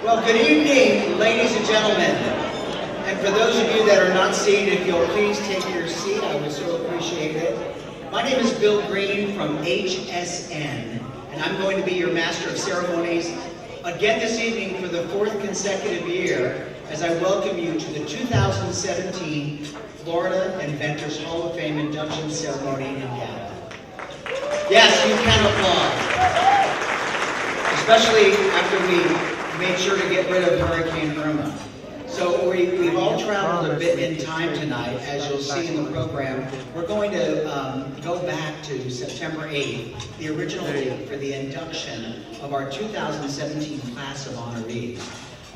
Well, good evening, ladies and gentlemen. And for those of you that are not seated, if you'll please take your seat, I would so appreciate it. My name is Bill Green from HSN, and I'm going to be your Master of Ceremonies again this evening for the 4th consecutive year as I welcome you to the 2017 Florida Inventors Hall of Fame Induction Ceremony in Gala. Yes, you can applaud, especially after we made sure to get rid of Hurricane Irma. So we've all traveled a bit in time tonight, as you'll see in the program. We're going to go back to September 8th, the original date for the induction of our 2017 class of honorees.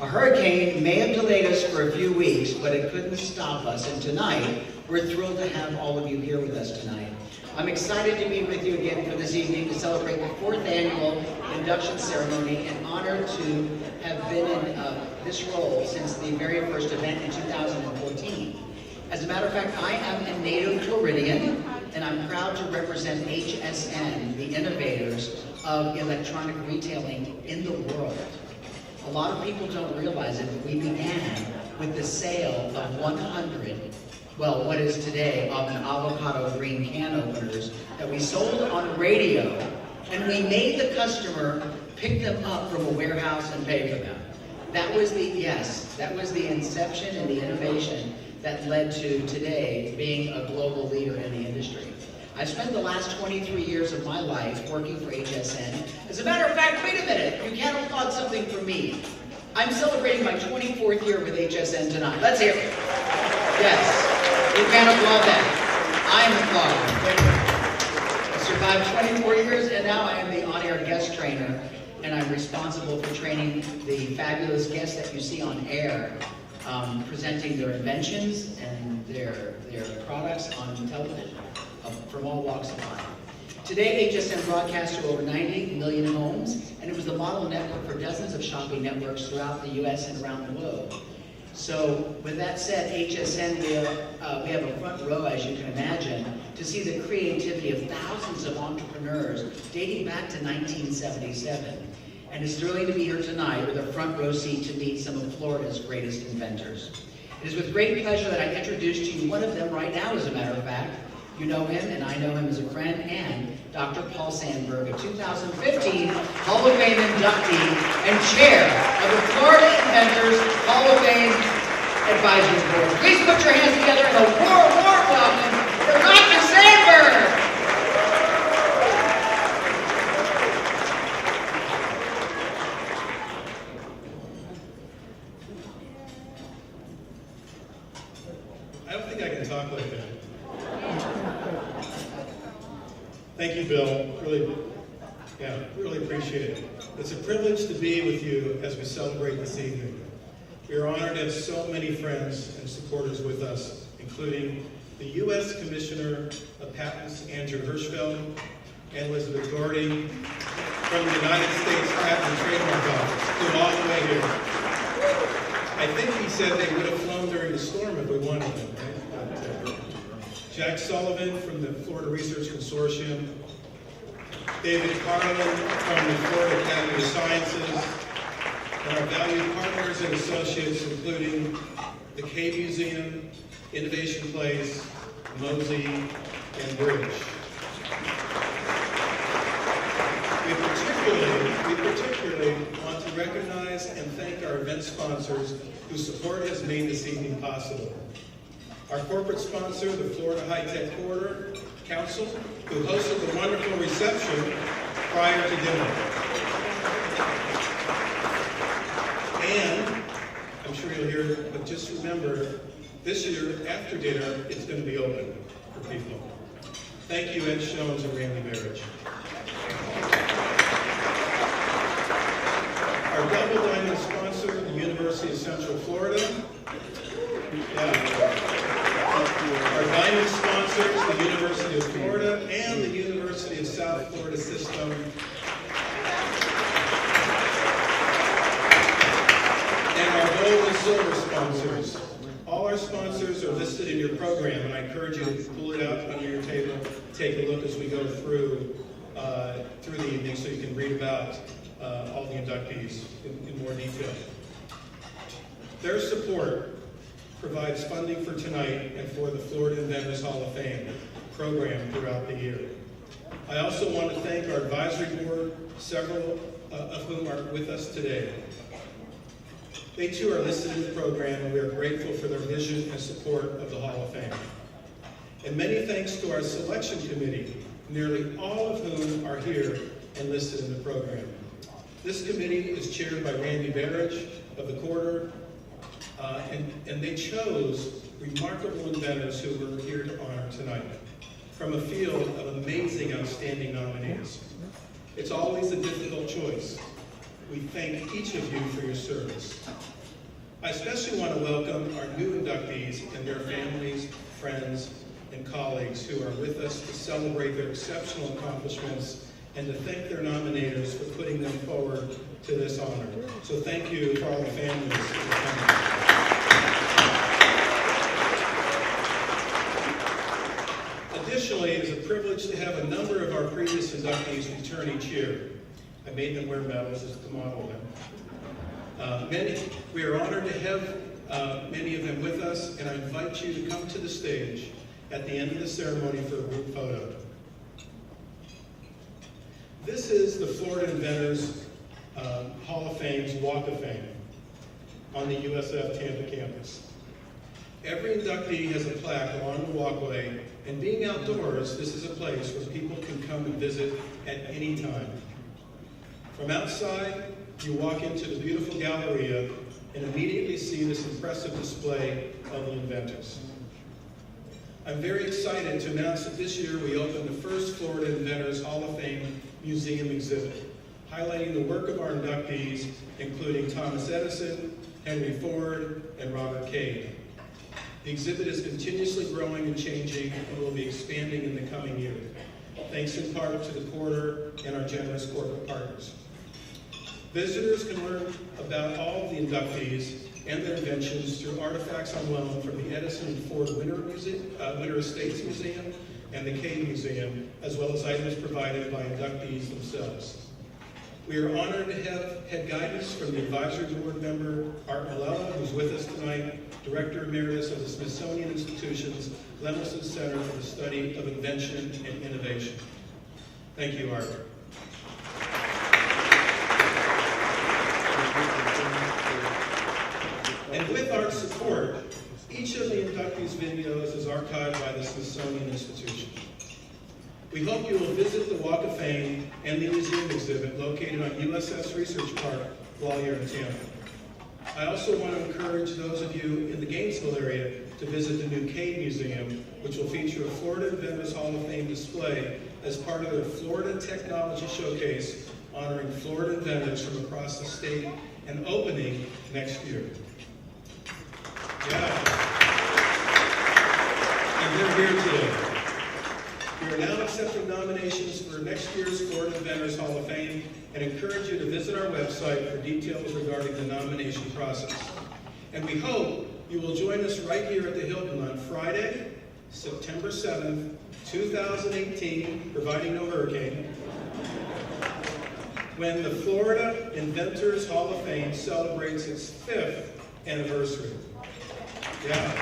A hurricane may have delayed us for a few weeks, but it couldn't stop us. And tonight, we're thrilled to have all of you here with us tonight. I'm excited to be with you again for this evening to celebrate the 4th annual induction ceremony and honored to have been in this role since the very first event in 2014. As a matter of fact, I am a native Floridian, and I'm proud to represent HSN, the innovators of electronic retailing in the world. A lot of people don't realize it, but we began with the sale of 100, well, what is today of an avocado green can openers that we sold on radio, and we made the customer pick them up from a warehouse and pay for them. That was the inception and the innovation that led to today being a global leader in the industry. I've spent the last 23 years of my life working for HSN. As a matter of fact, wait a minute, you can't applaud something for me. I'm celebrating my 24th year with HSN tonight. Let's hear it. Yes. You can't applaud that. I am applauding. I survived 24 years, and now I am the on-air guest trainer, and I'm responsible for training the fabulous guests that you see on air, presenting their inventions and their products on television from all walks of life. Today, HSN broadcasts to over 90 million homes, and it was the model network for dozens of shopping networks throughout the U.S. and around the globe. So, with that said, HSN, we have a front row, as you can imagine, to see the creativity of thousands of entrepreneurs dating back to 1977. And it's thrilling to be here tonight with a front row seat to meet some of Florida's greatest inventors. It is with great pleasure that I introduce to you one of them right now, as a matter of fact. You know him, and I know him as a friend, and Dr. Paul Sandberg, a 2015 Hall of Fame inductee and chair of the Florida Inventors Hall of Fame Advisory Board. Please put your hands together in a warm welcome for Dr. Sandberg. I don't think I can talk like that. Thank you, Bill. Really appreciate it. It's a privilege to be with you as we celebrate this evening. We are honored to have so many friends and supporters with us, including the U.S. Commissioner of Patents, Andrew Hirschfeld, and Elizabeth Gordy from the United States Patent and Trademark Office, flew all the way here. I think he said they would have flown during the storm if we wanted them, right? But, Jack Sullivan from the Florida Research Consortium, David Carlin from the Florida Academy of Sciences, and our valued partners and associates, including the K Museum, Innovation Place, Mosey, and Bridge. We particularly want to recognize and thank our event sponsors whose support has made this evening possible. Our corporate sponsor, the Florida High-Tech Corridor Council, who hosted the wonderful reception prior to dinner. And, I'm sure you'll hear it, but just remember, this year, after dinner, it's going to be open for people. Thank you, Ed Shones and Randy Barrage. Our double diamond sponsor, the University of Central Florida. Our diamond sponsors, the University of Florida and the University of South Florida System. And our gold and silver sponsors. All our sponsors are listed in your program, and I encourage you to pull it out under your table, take a look as we go through the evening so you can read about all the inductees in more detail. Their support provides funding for tonight and for the Florida Inventors Hall of Fame program throughout the year. I also want to thank our advisory board, several of whom are with us today. They too are listed in the program, and we are grateful for their vision and support of the Hall of Fame. And many thanks to our selection committee, nearly all of whom are here and listed in the program. This committee is chaired by Randy Barrage of the Corridor, and they chose remarkable inventors who we're here to honor tonight from a field of amazing, outstanding nominees. It's always a difficult choice. We thank each of you for your service. I especially want to welcome our new inductees and their families, friends, and colleagues who are with us to celebrate their exceptional accomplishments and to thank their nominators for putting them forward to this honor. So thank you for all the families for coming. Additionally, it is a privilege to have a number of our previous inductees return each year. I made them wear medals as to model them. We are honored to have many of them with us, and I invite you to come to the stage at the end of the ceremony for a group photo. This is the Florida Inventors Hall of Fame's Walk of Fame on the USF Tampa campus. Every inductee has a plaque along the walkway, and being outdoors, this is a place where people can come and visit at any time. From outside, you walk into the beautiful Galleria and immediately see this impressive display of the inventors. I'm very excited to announce that this year we opened the first Florida Inventors Hall of Fame Museum exhibit, highlighting the work of our inductees, including Thomas Edison, Henry Ford, and Robert Cade. The exhibit is continuously growing and changing and will be expanding in the coming year, thanks in part to the Corridor and our generous corporate partners. Visitors can learn about all of the inductees and their inventions through artifacts on loan from the Edison and Ford Winter Estates Museum and the Cade Museum, as well as items provided by inductees themselves. We are honored to have had guidance from the advisory board member, Art Malella, who's with us tonight, Director Emeritus of the Smithsonian Institution's Lemelson Center for the Study of Invention and Innovation. Thank you, Art. And with our support, each of the inductees' videos is archived by the Smithsonian Institution. We hope you will visit the Walk of Fame and the museum exhibit located on USF's Research Park while you're in Tampa. I also want to encourage those of you in the Gainesville area to visit the new Cade Museum, which will feature a Florida Inventors Hall of Fame display as part of their Florida Technology Showcase, honoring Florida inventors from across the state and opening next year. Yeah. And they're here today. We are now accepting nominations for next year's Florida Inventors Hall of Fame and encourage you to visit our website for details regarding the nomination process. And we hope you will join us right here at the Hilton on Friday, September 7th, 2018, providing no hurricane, when the Florida Inventors Hall of Fame celebrates its 5th anniversary. Yeah.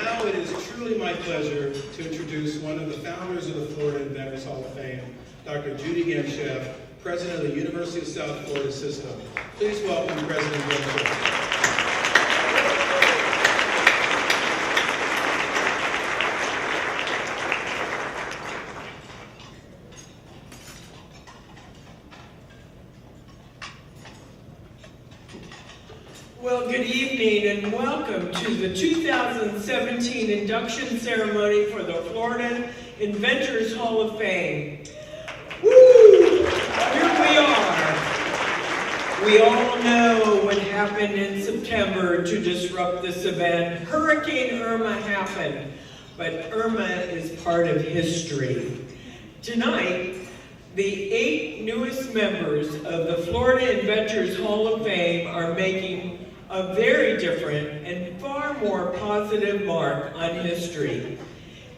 Now it is truly my pleasure to introduce one of the founders of the Florida Inventors Hall of Fame, Dr. Judy Genshaft, President of the University of South Florida System. Please welcome President Genshaft. Well, good evening and welcome to the 2017 Induction Ceremony for the Florida Inventors Hall of Fame. Woo! Here we are. We all know what happened in September to disrupt this event. Hurricane Irma happened, but Irma is part of history. Tonight, the 8 newest members of the Florida Inventors Hall of Fame are making a very different and far more positive mark on history.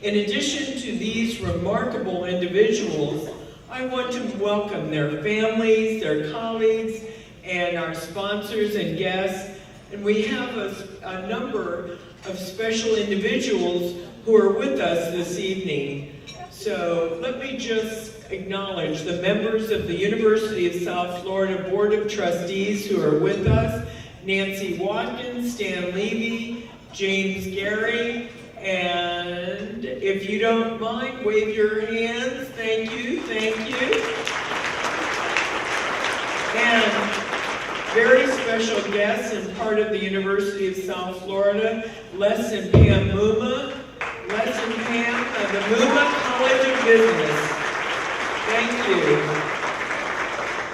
In addition to these remarkable individuals, I want to welcome their families, their colleagues, and our sponsors and guests. And we have a number of special individuals who are with us this evening. So let me just acknowledge the members of the University of South Florida Board of Trustees who are with us: Nancy Watkins, Stan Levy, James Gary, and if you don't mind, wave your hands. Thank you, thank you. And very special guests and part of the University of South Florida, Les and Pam Muma. Les and Pam of the Muma College of Business. Thank you.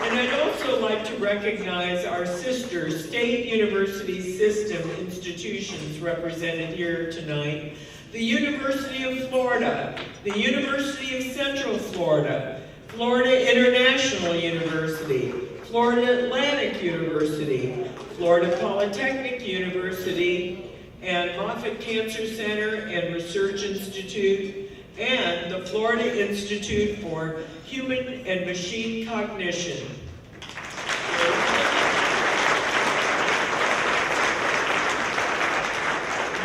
And I'd also like to recognize our sister state university system institutions represented here tonight. The University of Florida, the University of Central Florida, Florida International University, Florida Atlantic University, Florida Polytechnic University, and Moffitt Cancer Center and Research Institute, and the Florida Institute for Human and Machine Cognition.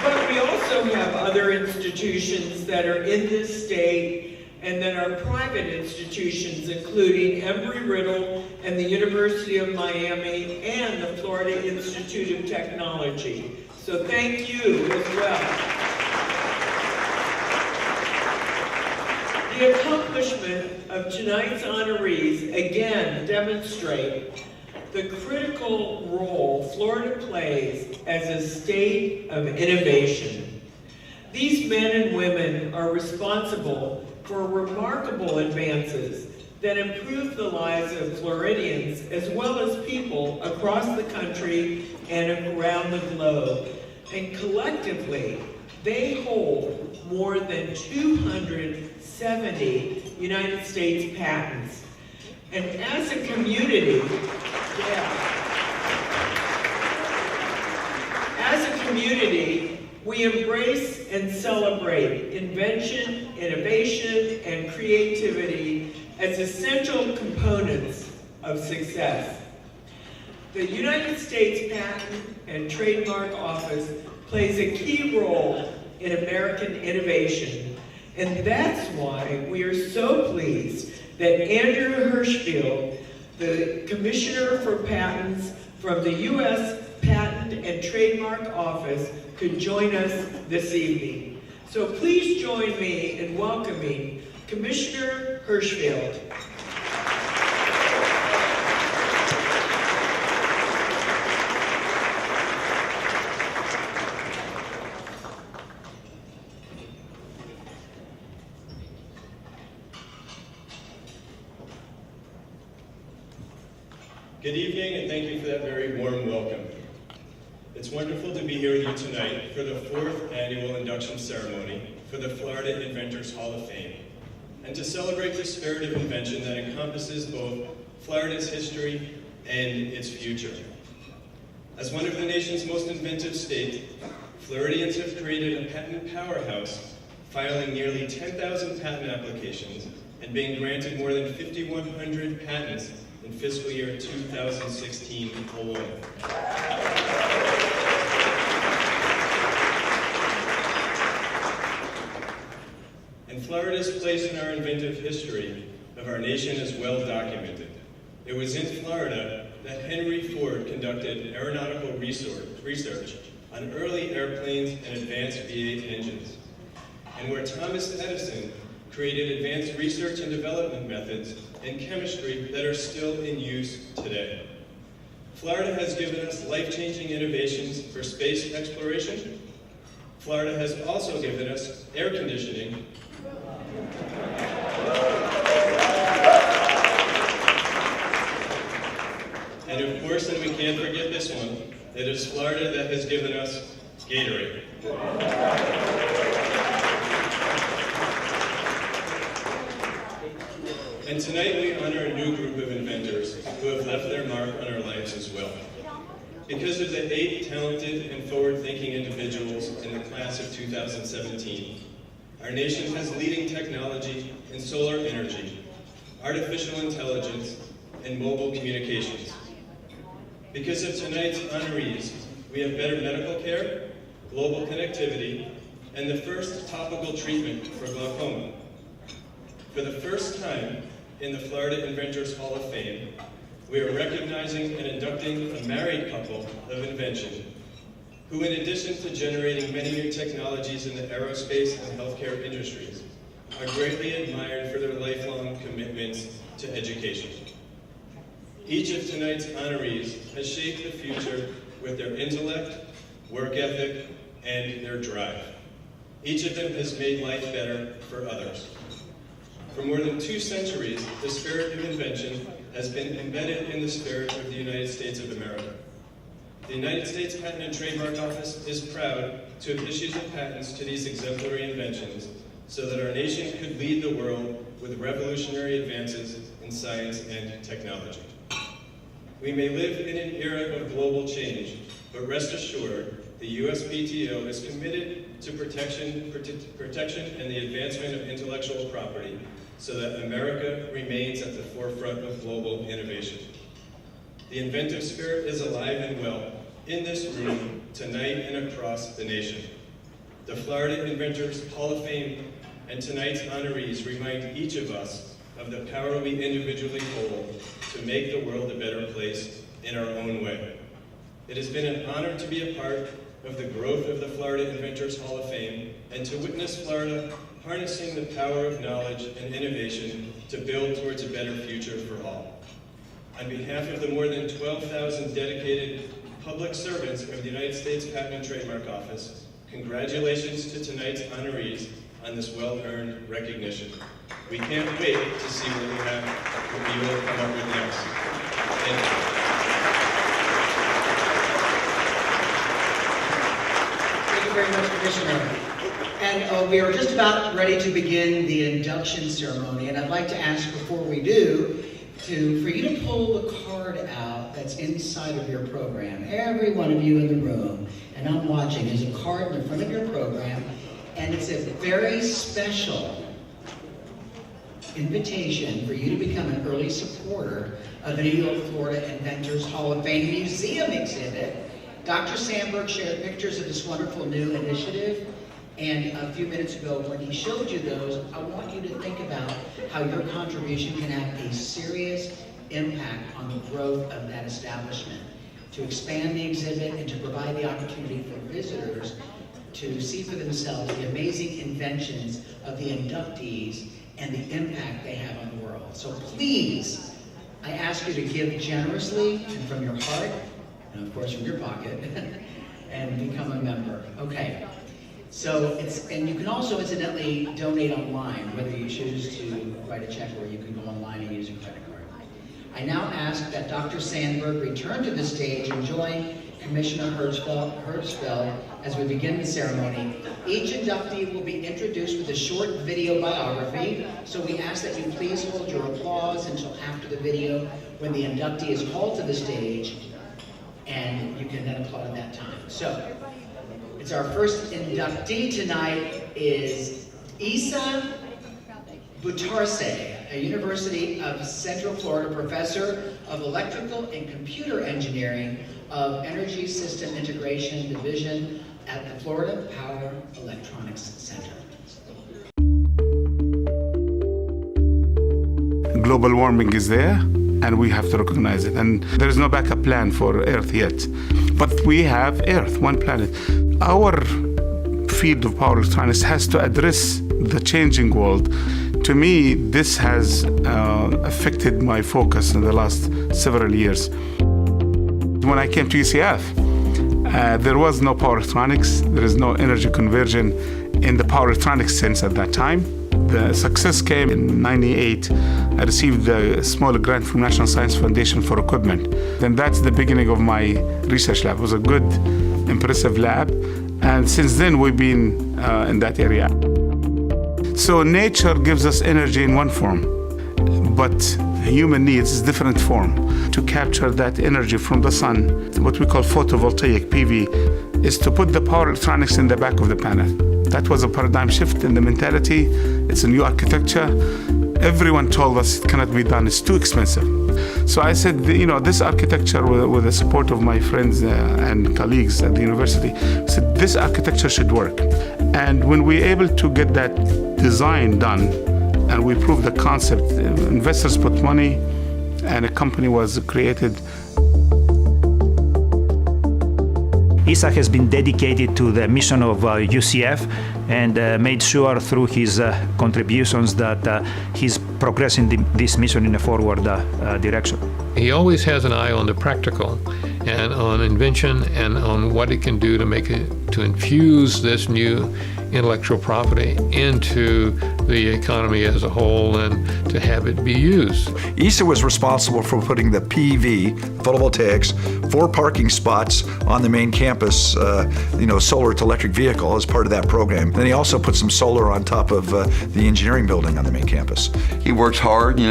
But we also have other institutions that are in this state and that are private institutions, including Embry-Riddle and the University of Miami and the Florida Institute of Technology. So thank you as well. The accomplishment of tonight's honorees again demonstrate the critical role Florida plays as a state of innovation. These men and women are responsible for remarkable advances that improve the lives of Floridians as well as people across the country and around the globe. And collectively, they hold more than 270 United States patents. And as a community, we embrace and celebrate invention, innovation, and creativity as essential components of success. The United States Patent and Trademark Office plays a key role in American innovation, and that's why we are so pleased that Andrew Hirschfeld, the Commissioner for Patents from the U.S. Patent and Trademark Office, could join us this evening. So please join me in welcoming Commissioner Hirschfeld. Good evening, and thank you for that very warm welcome. It's wonderful to be here with you tonight for the 4th annual induction ceremony for the Florida Inventors Hall of Fame, and to celebrate the spirit of invention that encompasses both Florida's history and its future. As one of the nation's most inventive states, Floridians have created a patent powerhouse, filing nearly 10,000 patent applications and being granted more than 5,100 patents in fiscal year 2016 alone. And Florida's place in our inventive history of our nation is well documented. It was in Florida that Henry Ford conducted aeronautical research on early airplanes and advanced V8 engines, and where Thomas Edison created advanced research and development methods in chemistry that are still in use today. Florida has given us life-changing innovations for space exploration. Florida has also given us air conditioning. And of course, and we can't forget this one, it is Florida that has given us Gatorade. And tonight we honor a new group of inventors who have left their mark on our lives as well. Because of the 8 talented and forward-thinking individuals in the class of 2017, our nation has leading technology in solar energy, artificial intelligence, and mobile communications. Because of tonight's honorees, we have better medical care, global connectivity, and the first topical treatment for glaucoma. For the first time in the Florida Inventors Hall of Fame, we are recognizing and inducting a married couple of invention who, in addition to generating many new technologies in the aerospace and healthcare industries, are greatly admired for their lifelong commitments to education. Each of tonight's honorees has shaped the future with their intellect, work ethic, and their drive. Each of them has made life better for others. For more than 2 centuries, the spirit of invention has been embedded in the spirit of the United States of America. The United States Patent and Trademark Office is proud to have issued the patents to these exemplary inventions so that our nation could lead the world with revolutionary advances in science and technology. We may live in an era of global change, but rest assured, the USPTO is committed to protection and the advancement of intellectual property so that America remains at the forefront of global innovation. The inventive spirit is alive and well in this room tonight and across the nation. The Florida Inventors Hall of Fame and tonight's honorees remind each of us of the power we individually hold to make the world a better place in our own way. It has been an honor to be a part of the growth of the Florida Inventors Hall of Fame and to witness Florida harnessing the power of knowledge and innovation to build towards a better future for all. On behalf of the more than 12,000 dedicated public servants of the United States Patent and Trademark Office, congratulations to tonight's honorees on this well-earned recognition. We can't wait to see what you will come up with next. Thank you. Thank you very much, Commissioner. And we are just about ready to begin the induction ceremony, and I'd like to ask before we do, for you to pull the card out that's inside of your program. Every one of you in the room, and I'm watching, there's a card in the front of your program, and it's a very special invitation for you to become an early supporter of the New York, Florida Inventors Hall of Fame Museum exhibit. Dr. Sandberg shared pictures of this wonderful new initiative, and a few minutes ago when he showed you those, I want you to think about how your contribution can have a serious impact on the growth of that establishment, to expand the exhibit and to provide the opportunity for visitors to see for themselves the amazing inventions of the inductees and the impact they have on the world. So please, I ask you to give generously and from your heart, and of course from your pocket, and become a member. Okay. So and you can also incidentally donate online, whether you choose to write a check or you can go online and use a credit card. I now ask that Dr. Sandberg return to the stage and join Commissioner Hirschfeld as we begin the ceremony. Each inductee will be introduced with a short video biography, so we ask that you please hold your applause until after the video when the inductee is called to the stage, and you can then applaud at that time. So, it's our first inductee tonight is Isa Butarse, a University of Central Florida professor of Electrical and Computer Engineering of Energy System Integration Division at the Florida Power Electronics Center. global warming is there, and we have to recognize it. And there is no backup plan for Earth yet. But we have Earth, one planet. Our field of power electronics has to address the changing world. To me, this has affected my focus in the last several years. When I came to UCF, there was no power electronics, there is no energy conversion in the power electronics sense at that time. The success came in '98. I received a small grant from National Science Foundation for equipment. And that's the beginning of my research lab. It was a good, impressive lab. And since then, we've been in that area. So nature gives us energy in one form, but human needs is different form. To capture that energy from the sun, what we call photovoltaic, PV, is to put the power electronics in the back of the panel. That was a paradigm shift in the mentality. It's a new architecture. Everyone told us it cannot be done, it's too expensive. So I said, this architecture, with the support of my friends and colleagues at the university, said this architecture should work. And when we're able to get that design done, and we proved the concept, investors put money, and a company was created. Isa has been dedicated to the mission of UCF and made sure through his contributions that he's progressing this mission in a forward direction. He always has an eye on the practical and on invention and on what it can do to infuse this new intellectual property into the economy as a whole and to have it be used. Isa was responsible for putting the PV, photovoltaics, 4 parking spots on the main campus, solar to electric vehicle as part of that program. Then he also put some solar on top of the engineering building on the main campus. He works hard, and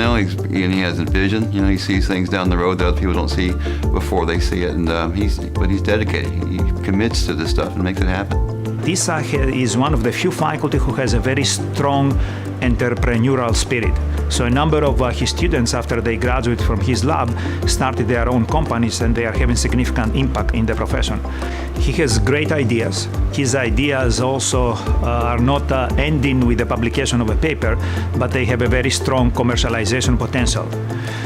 he has a vision. He sees things down the road that other people don't see before they see it, and he's dedicated. He commits to this stuff and makes it happen. Isa is one of the few faculty who has a very strong entrepreneurial spirit. So a number of his students, after they graduate from his lab, started their own companies, and they are having significant impact in the profession. He has great ideas. His ideas also are not ending with the publication of a paper, but they have a very strong commercialization potential.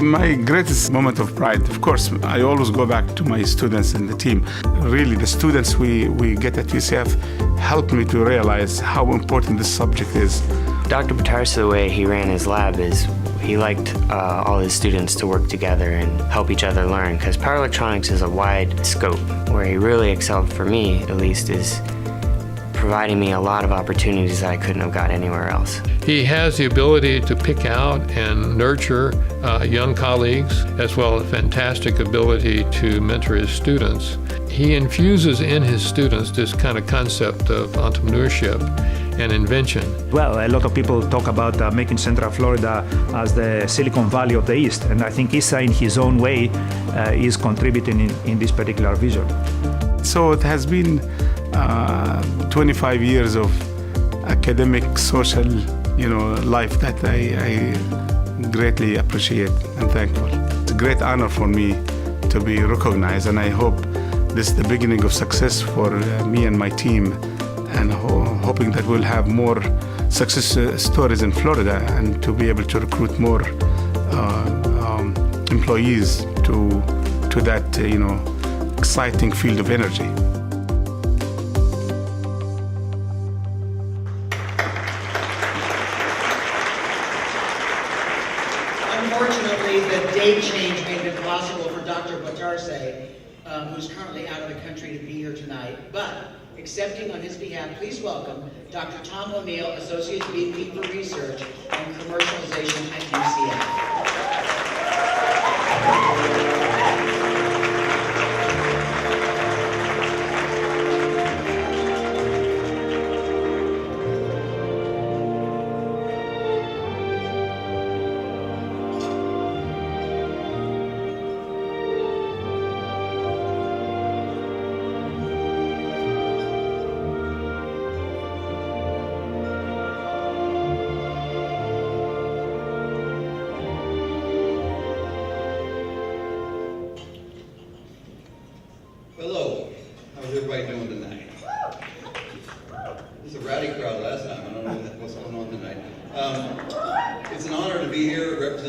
My greatest moment of pride, of course, I always go back to my students and the team. Really, the students we get at UCF helped me to realize how important this subject is. Dr. Batarsa, the way he ran his lab is he liked all his students to work together and help each other learn, because power electronics is a wide scope. Where he really excelled, for me at least, is providing me a lot of opportunities that I couldn't have got anywhere else. He has the ability to pick out and nurture young colleagues, as well as fantastic ability to mentor his students. He infuses in his students this kind of concept of entrepreneurship and invention. Well, a lot of people talk about making Central Florida as the Silicon Valley of the East, and I think Isa, in his own way, is contributing in this particular vision. So it has been 25 years of academic, social, life that I greatly appreciate and thankful. It's a great honor for me to be recognized, and I hope this is the beginning of success for me and my team, and hoping that we'll have more success stories in Florida and to be able to recruit more employees to that exciting field of energy. Unfortunately, the date change made it impossible for Dr. Batarsa, who's currently out of the country, to be here tonight. But accepting on his behalf, please welcome Dr. Tom O'Neill, Associate VP for Research and Commercialization at UCF.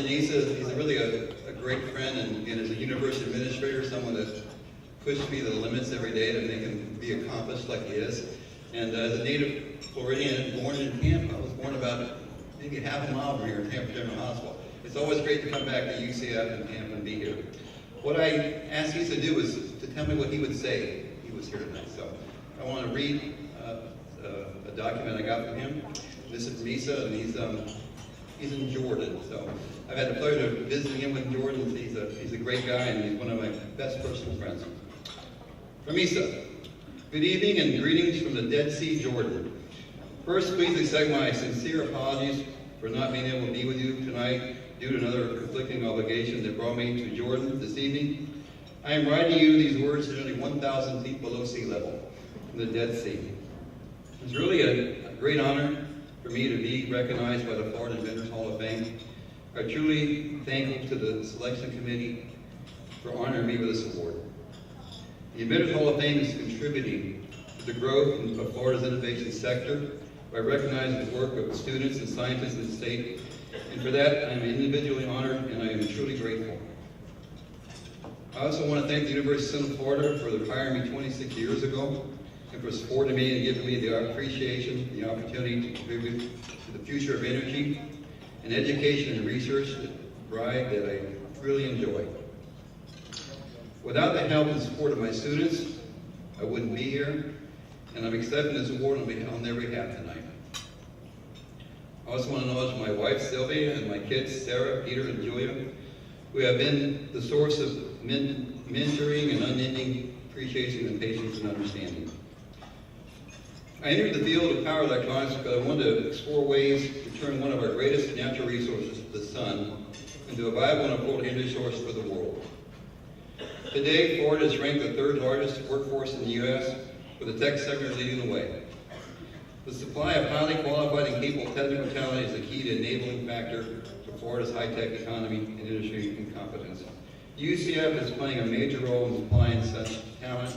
he's really a great friend, and as a university administrator, someone that pushed me to the limits every day to make him be accomplished like he is. And as a native Floridian, born in Tampa, I was born about maybe half a mile from here in Tampa General Hospital. It's always great to come back to UCF and Tampa and be here. What I asked Lisa to do was to tell me what he would say if he was here tonight. So I want to read a document I got from him. This is Misa, and he's in Jordan. So I've had the pleasure of visiting him in Jordan. He's a great guy, and he's one of my best personal friends. From Misa, good evening and greetings from the Dead Sea, Jordan. First, please accept my sincere apologies for not being able to be with you tonight due to another conflicting obligation that brought me to Jordan this evening. I am writing you these words nearly 1,000 feet below sea level from the Dead Sea. It's really a great honor for me to be recognized by the Florida Inventors Hall of Fame. I'm truly thankful to the selection committee for honoring me with this award. The Inventors Hall of Fame is contributing to the growth of Florida's innovation sector by recognizing the work of students and scientists in the state. And for that, I am individually honored and I am truly grateful. I also want to thank the University of Central Florida for hiring me 26 years ago and for supporting me and giving me the appreciation, the opportunity to contribute to the future of energy and education and research ride that I really enjoy. Without the help and support of my students, I wouldn't be here, and I'm accepting this award on their behalf tonight. I also want to acknowledge my wife, Sylvia, and my kids, Sarah, Peter, and Julia, who have been the source of mentoring and unending appreciation and patience and understanding. I entered the field of power electronics because I wanted to explore ways to turn one of our greatest natural resources, the sun, into a viable and affordable energy source for the world. Today, Florida is ranked the third largest workforce in the U.S., with the tech sector leading the way. The supply of highly qualified and capable technical talent is a key to enabling factor for Florida's high-tech economy and industry and competence. UCF is playing a major role in supplying such talent.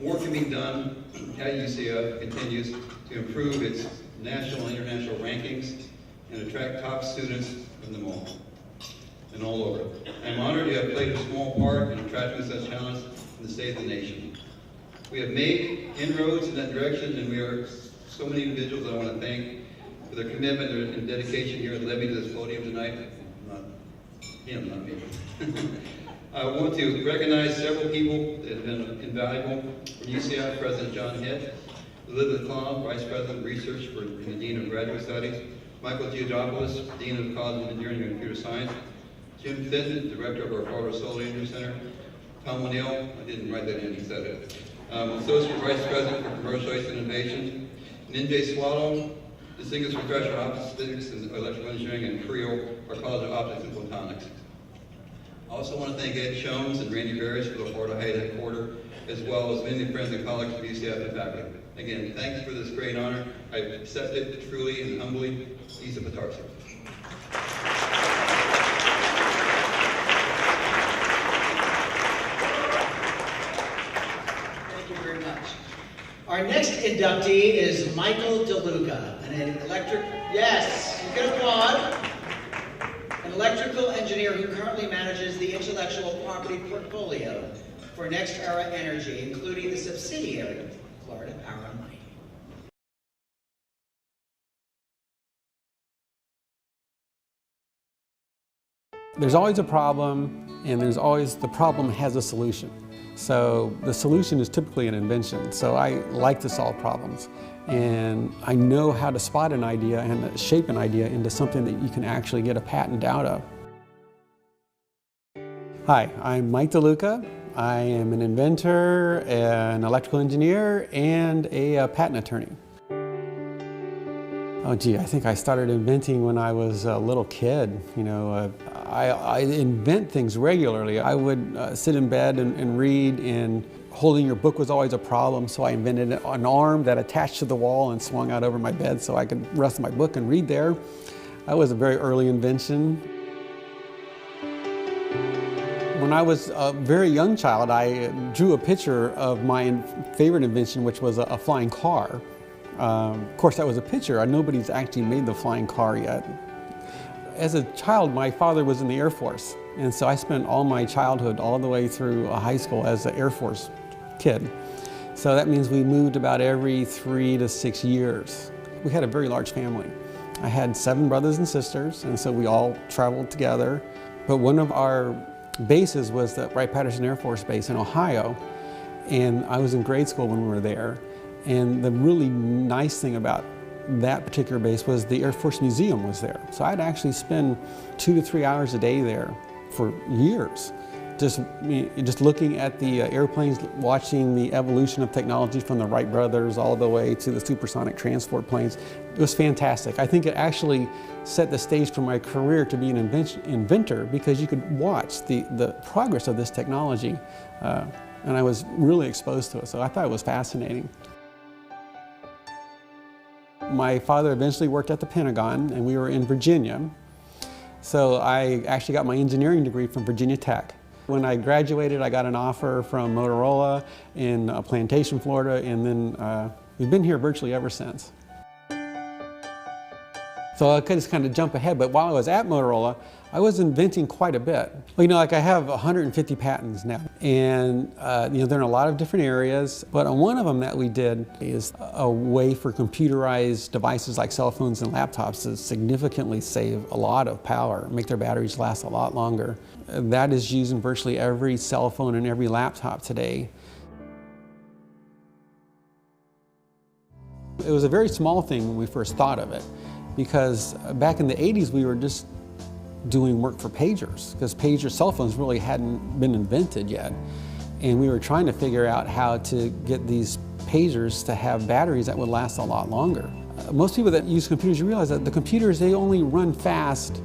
More can be done as UCF continues to improve its national and international rankings and attract top students from them all and all over. I'm honored to have played a small part in attracting such talents in the state of the nation. We have made inroads in that direction, and we are so many individuals that I want to thank for their commitment and dedication here at Levy to this podium tonight. Not him, not me. I want to recognize several people that have been invaluable. From UCF, President John Hitt, Elizabeth Clown, Vice President of Research for the Dean of Graduate Studies, Michael Giotopoulos, Dean of the College of Engineering and Computer Science, Jim Fitton, Director of our Florida Solar Energy Center, Tom O'Neill, I didn't write that in, he said it, Associate Vice President for Commercialization Innovation, Ninjay Swallow, Distinguished Professor of Optics Physics and Electrical Engineering, and Creel, our College of Optics and Photonics. I also want to thank Ed Jones and Randy Barris for the Florida High headquarters, as well as many friends and colleagues from UCF and faculty. Again, thanks for this great honor. I accept it truly and humbly. Lisa Patarsi. Thank you very much. Our next inductee is Michael Deluca, an an electrical engineer who currently manages the intellectual property portfolio for Next Era Energy, including the subsidiary Florida Power and Light. There's always a problem, and there's always the problem has a solution. So the solution is typically an invention. So I like to solve problems, and I know how to spot an idea and shape an idea into something that you can actually get a patent out of. Hi, I'm Mike Deluca. I am an inventor, an electrical engineer, and a patent attorney. Oh gee, I think I started inventing when I was a little kid. You know, I invent things regularly. I would sit in bed and read, and holding your book was always a problem, so I invented an arm that attached to the wall and swung out over my bed so I could rest my book and read there. That was a very early invention. When I was a very young child, I drew a picture of my favorite invention, which was a flying car. Of course, that was a picture. Nobody's actually made the flying car yet. As a child, my father was in the Air Force, and so I spent all my childhood all the way through high school as an Air Force kid. So that means we moved about every 3 to 6 years. We had a very large family. I had 7 brothers and sisters, and so we all traveled together. But one of our bases was the Wright-Patterson Air Force Base in Ohio, and I was in grade school when we were there. And the really nice thing about that particular base was the Air Force Museum was there. So I'd actually spend 2 to 3 hours a day there for years. Just looking at the airplanes, watching the evolution of technology from the Wright brothers all the way to the supersonic transport planes. It was fantastic. I think it actually set the stage for my career to be an inventor because you could watch the progress of this technology, and I was really exposed to it, so I thought it was fascinating. My father eventually worked at the Pentagon, and we were in Virginia, so I actually got my engineering degree from Virginia Tech. When I graduated, I got an offer from Motorola in Plantation, Florida, and then we've been here virtually ever since. So I could just kind of jump ahead, but while I was at Motorola, I was inventing quite a bit. Well, like I have 150 patents now, and they're in a lot of different areas, but on one of them that we did is a way for computerized devices like cell phones and laptops to significantly save a lot of power, make their batteries last a lot longer. That is used in virtually every cell phone and every laptop today. It was a very small thing when we first thought of it, because back in the 80s we were just doing work for pagers, because pager cell phones really hadn't been invented yet. And we were trying to figure out how to get these pagers to have batteries that would last a lot longer. Most people that use computers, you realize that the computers, they only run fast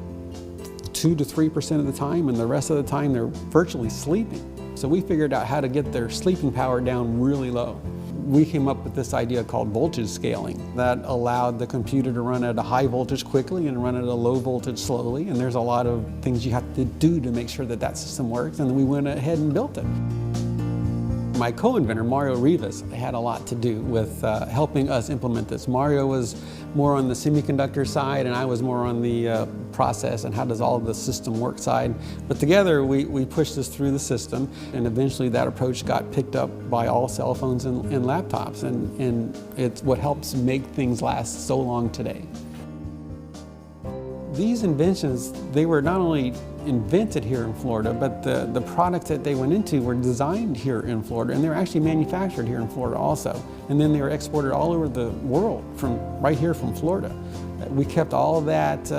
2 to 3% of the time, and the rest of the time they're virtually sleeping. So we figured out how to get their sleeping power down really low. We came up with this idea called voltage scaling that allowed the computer to run at a high voltage quickly and run at a low voltage slowly, and there's a lot of things you have to do to make sure that that system works, and we went ahead and built it. My co-inventor, Mario Rivas, had a lot to do with helping us implement this. Mario was more on the semiconductor side, and I was more on the process and how does all of the system work side. But together we pushed this through the system, and eventually that approach got picked up by all cell phones and laptops, and it's what helps make things last so long today. These inventions, they were not only invented here in Florida, but the products that they went into were designed here in Florida, and they were actually manufactured here in Florida also. And then they were exported all over the world, from right here from Florida. We kept all of that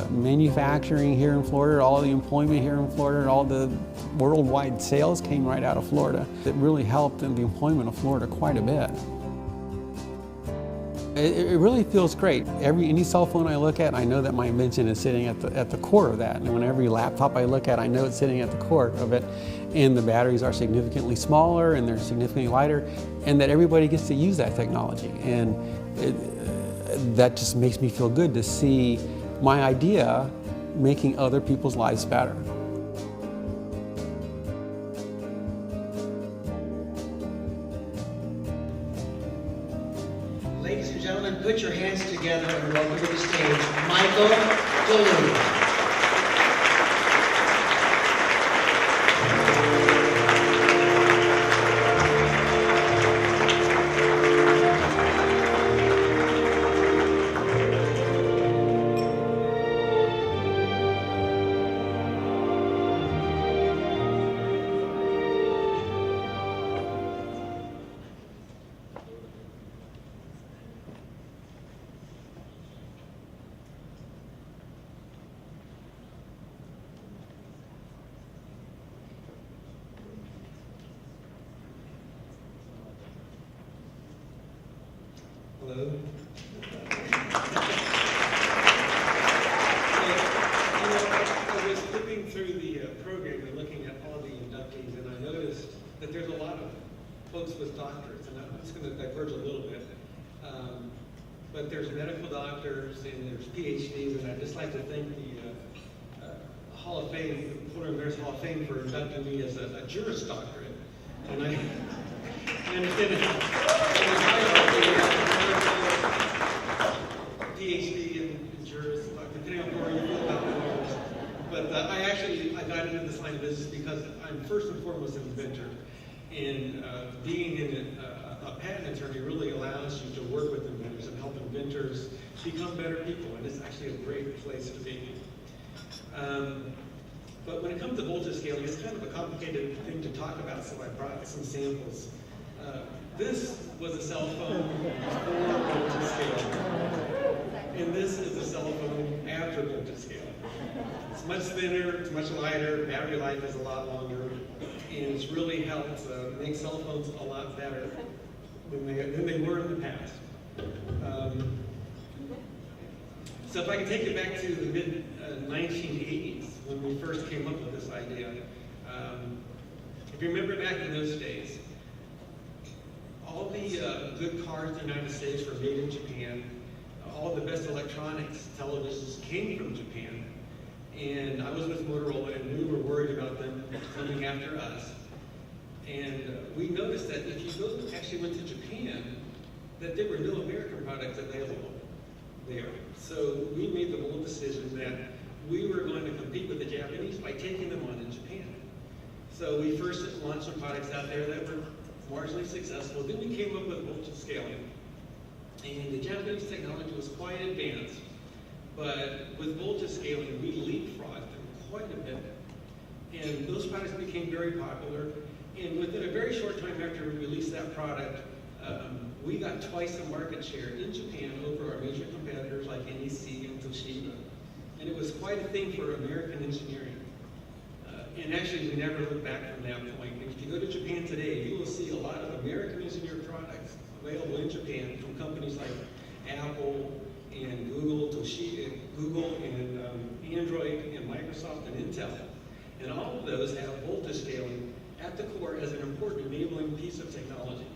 manufacturing here in Florida, all the employment here in Florida, and all the worldwide sales came right out of Florida. It really helped in the employment of Florida quite a bit. It really feels great. Any cell phone I look at, I know that my invention is sitting at the core of that. And when every laptop I look at, I know it's sitting at the core of it. And the batteries are significantly smaller and they're significantly lighter, and that everybody gets to use that technology. And that just makes me feel good to see my idea making other people's lives better. Ladies and gentlemen, put your hands together and welcome to the stage, Michael Deluca. Hello. I was flipping through the program and looking at all the inductees, and I noticed that there's a lot of folks with doctorates, and I'm just going to diverge a little bit. But there's medical doctors and there's PhDs, and I'd just like to thank the Hall of Fame, the Florida Inventors Hall of Fame, for inducting me as a Juris Doctorate. And I PhD in Juris, depending on where you feel about it. I got into this line of business because I'm first and foremost an inventor. And being a patent attorney really allows you to work with inventors and help inventors become better people, and it's actually a great place to be. But when it comes to voltage scaling, it's kind of a complicated thing to talk about, so I brought some samples. This was a cell phone before voltage scaling, and this is a cell phone after voltage scaling. It's much thinner, it's much lighter, battery life is a lot longer, and it's really helped make cell phones a lot better than they were in the past. So if I can take you back to the mid-1980s, when we first came up with this idea, if you remember back in those days, all the good cars in the United States were made in Japan. All the best electronics, televisions came from Japan. And I was with Motorola, and we were worried about them coming after us. And we noticed that if you actually went to Japan, that there were no American products available there. So we made the bold decision that we were going to compete with the Japanese by taking them on in Japan. So we first launched some products out there that were marginally successful. Then we came up with voltage scaling. And the Japanese technology was quite advanced. But with voltage scaling, we leapfrogged them quite a bit. And those products became very popular. And within a very short time after we released that product, we got twice the market share in Japan over our major competitors like NEC and Toshiba. And it was quite a thing for American engineering. And actually, we never looked back from that point. And if you go to Japan today, you will see a lot of American engineered products available in Japan from companies like Apple and Google, Toshiba, Google and Android and Microsoft and Intel. And all of those have voltage scaling at the core as an important enabling piece of technology.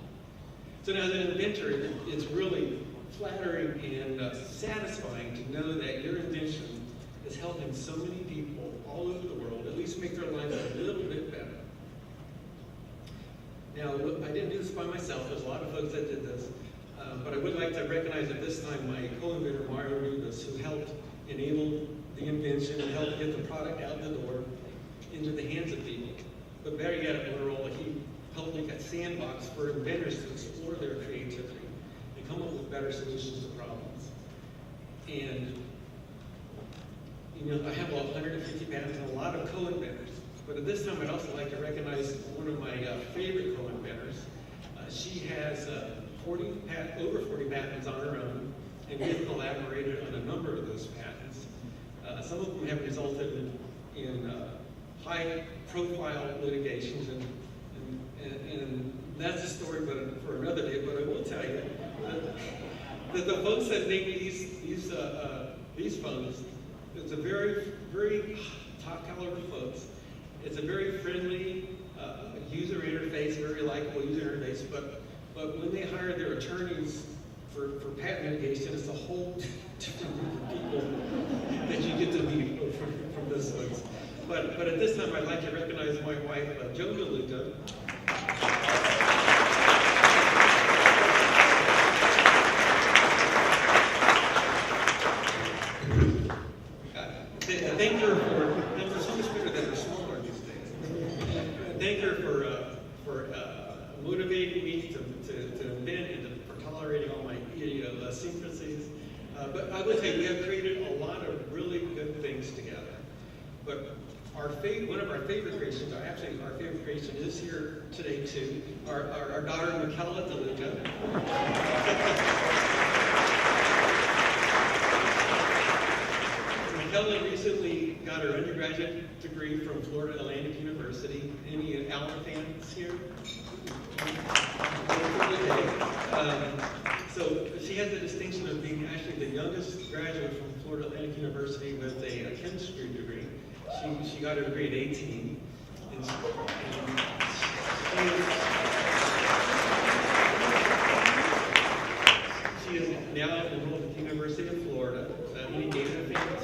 So now as an inventor, it's really flattering and satisfying to know that your invention is helping so many people all over the world at least make their lives a little bit better. Now, I didn't do this by myself. There's a lot of folks that did this. But I would like to recognize at this time my co-inventor, Marin, who helped enable the invention and helped get the product out the door into the hands of people. But better yet, at Motorola, he helped make a sandbox for inventors to explore their creativity and come up with better solutions to problems. And, you know, I have 150 patents and a lot of co-inventors. But at this time, I'd also like to recognize one of my favorite co-inventors. She has over 40 patents on her own, and we've collaborated on a number of those patents. Some of them have resulted in high-profile litigations, and that's a story for another day. But I will tell you that the folks that make these phones, it's a very, very top-caliber folks. It's a very friendly user interface, very likable user interface, but when they hire their attorneys for patent litigation, it's a whole different group of people that you get to meet from this folks. But at this time, I'd like to recognize my wife, Deluca. Thank her for, they're so much better that they're smaller these days. Thank her for motivating me to invent and for tolerating all my idiosyncrasies. But I would say we have created a lot of really good things together. But one of our favorite creations, our favorite creation is here today too, our daughter, Michaela Deluca. Michaela recently got her undergraduate degree from Florida Atlantic University. Any Allen fans here? So she has the distinction of being actually the youngest graduate from Florida Atlantic University with a chemistry degree. She got her degree at 18. And she is now enrolled at the University of Florida. Any Gator fans?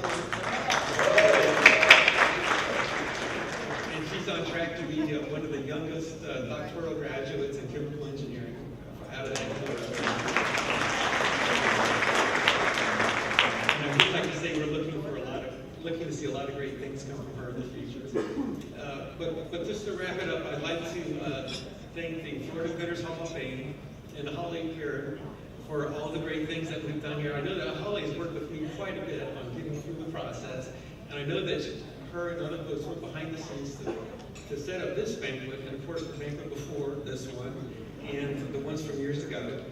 And she's on track to be one of the youngest doctoral graduates in chemical engineering out of that university. And I would like to say we're looking to see a lot of great things come from her in the future. But just to wrap it up, I'd like to thank the Florida Inventors Hall of Fame and Holly here for all the great things that we've done here. I know that Holly's worked with me quite a bit on getting through the process, and I know that her and other folks worked behind the scenes to set up this banquet, and of course the banquet before this one, and the ones from years ago.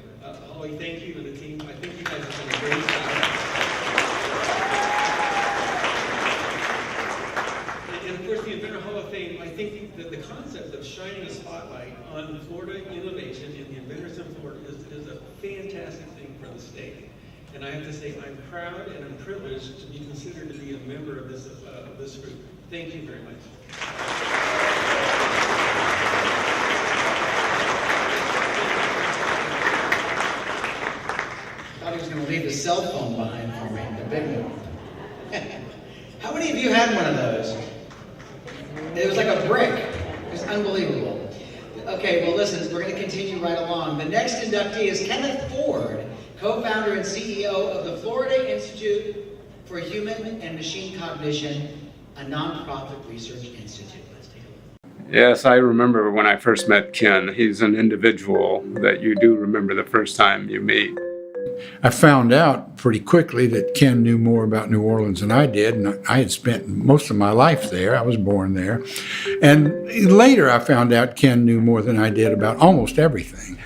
Holly, thank you, and the team. I think you guys have done a great job. And of course, the Inventor Hall of Fame, I think that the concept of shining a spotlight on Florida innovation and the inventors in Florida is a fantastic thing for the state. And I have to say, I'm proud and I'm privileged to be considered to be a member of this group. Thank you very much. I thought he was going to leave the cell phone behind for me, the big one. How many of you had one of those? It was like a brick. It was unbelievable. Okay, well listen, we're going to continue right along. The next inductee is Kenneth Ford, co-founder and CEO of the Florida Institute for Human and Machine Cognition, a nonprofit research institute. Let's take a look. Yes, I remember when I first met Ken. He's an individual that you do remember the first time you meet. I found out pretty quickly that Ken knew more about New Orleans than I did, and I had spent most of my life there. I was born there. And later I found out Ken knew more than I did about almost everything.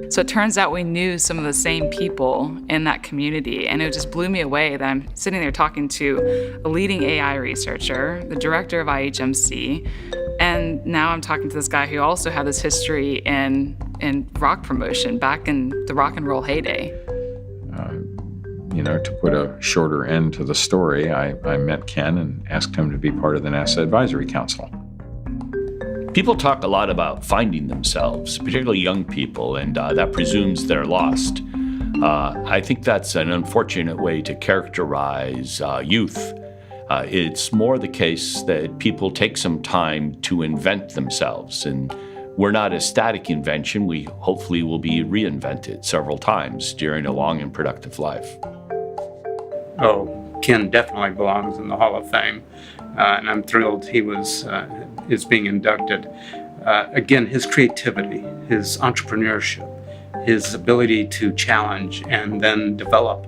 So it turns out we knew some of the same people in that community, and it just blew me away that I'm sitting there talking to a leading AI researcher, the director of IHMC, and now I'm talking to this guy who also had this history in rock promotion back in the rock and roll heyday. To put a shorter end to the story, I met Ken and asked him to be part of the NASA Advisory Council. People talk a lot about finding themselves, particularly young people, and that presumes they're lost. I think that's an unfortunate way to characterize youth. It's more the case that people take some time to invent themselves, and we're not a static invention. We hopefully will be reinvented several times during a long and productive life. Oh, Ken definitely belongs in the Hall of Fame, and I'm thrilled he is being inducted. Again, his creativity, his entrepreneurship, his ability to challenge and then develop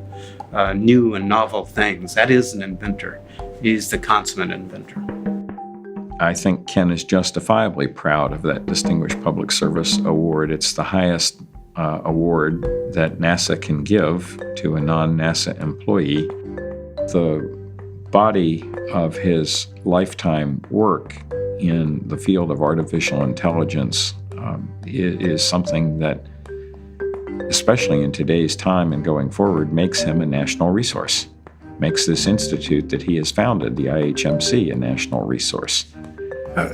new and novel things. That is an inventor. He's the consummate inventor. I think Ken is justifiably proud of that Distinguished Public Service Award. It's the highest award that NASA can give to a non-NASA employee. The body of his lifetime work in the field of artificial intelligence is something that, especially in today's time and going forward, makes him a national resource, makes this institute that he has founded, the IHMC, a national resource.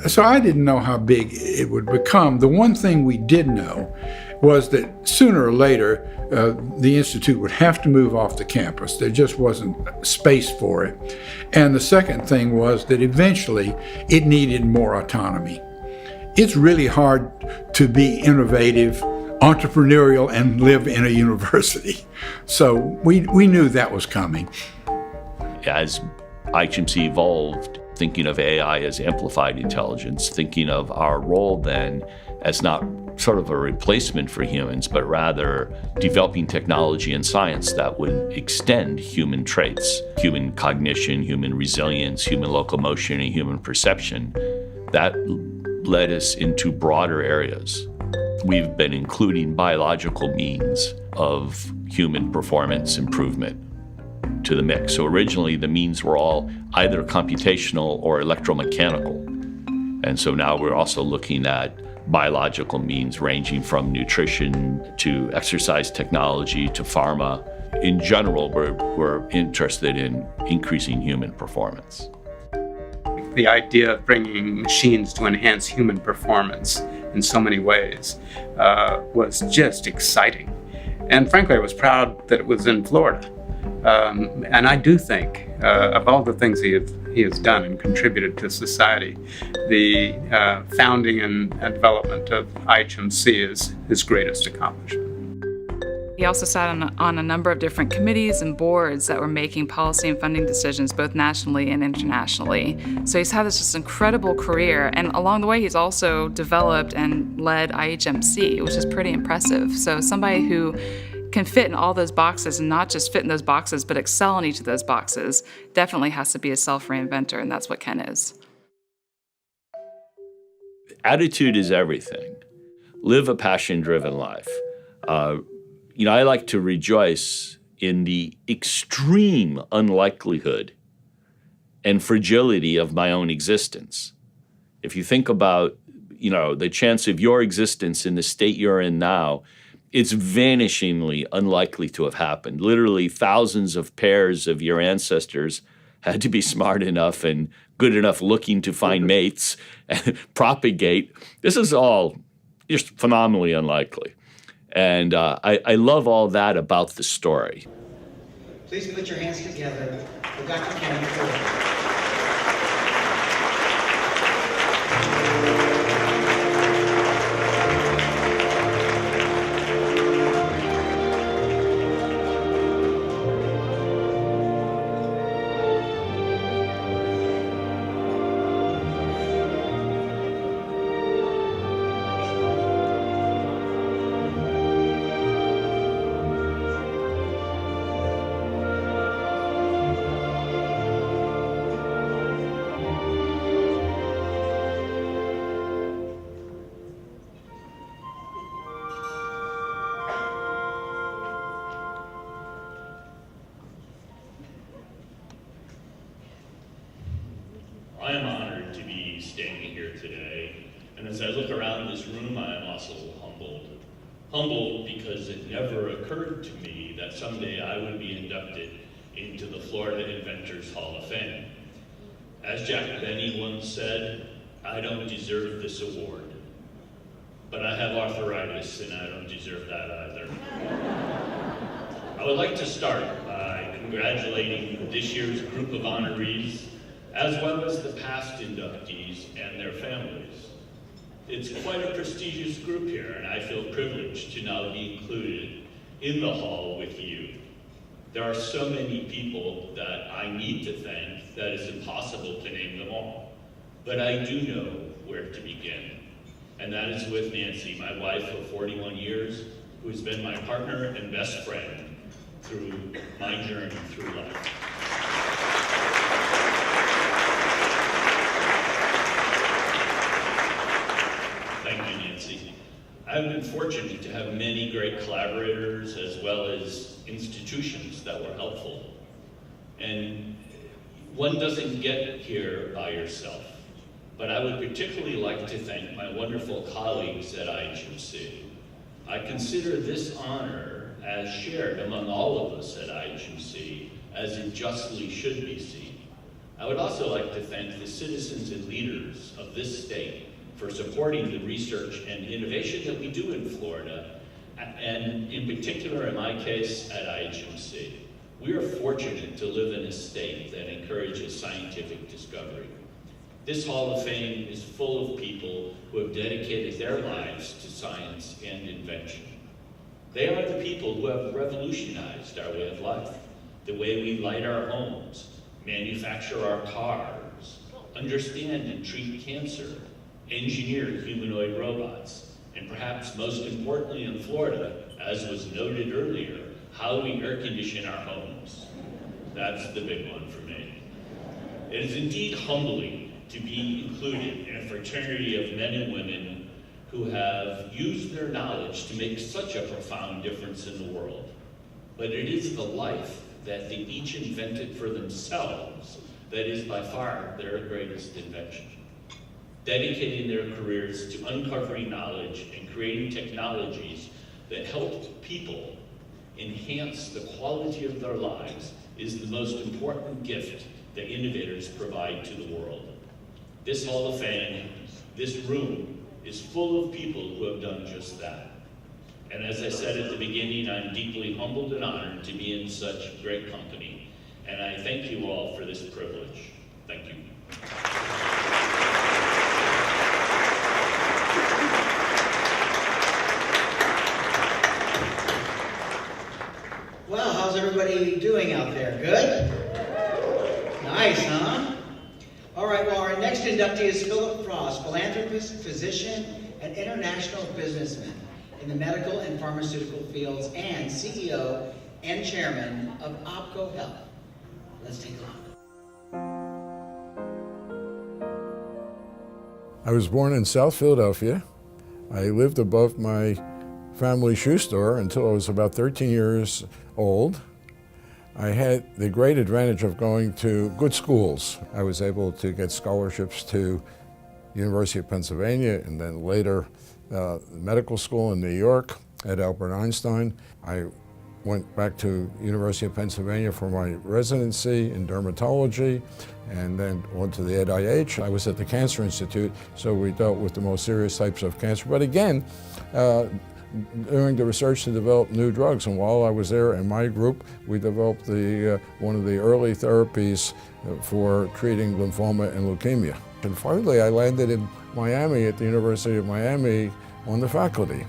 So I didn't know how big it would become. The one thing we did know was that sooner or later, the Institute would have to move off the campus. There just wasn't space for it. And the second thing was that eventually it needed more autonomy. It's really hard to be innovative, entrepreneurial, and live in a university. So we knew that was coming. As IHMC evolved, thinking of AI as amplified intelligence, thinking of our role then as not sort of a replacement for humans, but rather developing technology and science that would extend human traits, human cognition, human resilience, human locomotion, and human perception. That led us into broader areas. We've been including biological means of human performance improvement to the mix. So originally the means were all either computational or electromechanical. And so now we're also looking at biological means ranging from nutrition to exercise technology to pharma. In general, we're interested in increasing human performance. The idea of bringing machines to enhance human performance in so many ways was just exciting. And frankly, I was proud that it was in Florida. And I do think, of all the things he has done and contributed to society, the founding and development of IHMC is his greatest accomplishment. He also sat on a number of different committees and boards that were making policy and funding decisions both nationally and internationally. So he's had this just incredible career, and along the way he's also developed and led IHMC, which is pretty impressive. So somebody who can fit in all those boxes, and not just fit in those boxes, but excel in each of those boxes, definitely has to be a self-reinventor, and that's what Ken is. Attitude is everything. Live a passion-driven life. I like to rejoice in the extreme unlikelihood and fragility of my own existence. If you think about, the chance of your existence in the state you're in now, it's vanishingly unlikely to have happened. Literally thousands of pairs of your ancestors had to be smart enough and good enough looking to find mates and propagate. This is all just phenomenally unlikely. And I love all that about the story. Please put your hands together for Dr. Ken Ford. I am honored to be standing here today, and as I look around this room, I am also humbled. Humbled because it never occurred to me that someday I would be inducted into the Florida Inventors Hall of Fame. As Jack Benny once said, I don't deserve this award, but I have arthritis and I don't deserve that either. I would like to start by congratulating this year's group of honorees, as well as the past inductees and their families. It's quite a prestigious group here, and I feel privileged to now be included in the hall with you. There are so many people that I need to thank that it's impossible to name them all. But I do know where to begin, and that is with Nancy, my wife of 41 years, who has been my partner and best friend through my journey through life. Thank you, Nancy. I've been fortunate to have many great collaborators as well as institutions that were helpful. And one doesn't get here by yourself. But I would particularly like to thank my wonderful colleagues at IHMC. I consider this honor as shared among all of us at IHMC as it justly should be seen. I would also like to thank the citizens and leaders of this state for supporting the research and innovation that we do in Florida, and in particular, in my case, at IHMC. We are fortunate to live in a state that encourages scientific discovery. This Hall of Fame is full of people who have dedicated their lives to science and invention. They are the people who have revolutionized our way of life, the way we light our homes, manufacture our cars, understand and treat cancer, engineer humanoid robots, and perhaps most importantly in Florida, as was noted earlier, how we air condition our homes. That's the big one for me. It is indeed humbling to be included in a fraternity of men and women who have used their knowledge to make such a profound difference in the world. But it is the life that they each invented for themselves that is by far their greatest invention. Dedicating their careers to uncovering knowledge and creating technologies that help people enhance the quality of their lives is the most important gift that innovators provide to the world. This Hall of Fame, this room, is full of people who have done just that. And as I said at the beginning, I'm deeply humbled and honored to be in such great company. And I thank you all for this privilege. Thank you. next inductee is Philip Frost, philanthropist, physician, and international businessman in the medical and pharmaceutical fields, and CEO and chairman of OPCO Health. Let's take a look. I was born in South Philadelphia. I lived above my family shoe store until I was about 13 years old. I had the great advantage of going to good schools. I was able to get scholarships to University of Pennsylvania and then later medical school in New York at Albert Einstein. I went back to University of Pennsylvania for my residency in dermatology and then went to the NIH. I was at the Cancer Institute, so we dealt with the most serious types of cancer. But again, doing the research to develop new drugs. And while I was there in my group, we developed one of the early therapies for treating lymphoma and leukemia. And finally, I landed in Miami at the University of Miami on the faculty.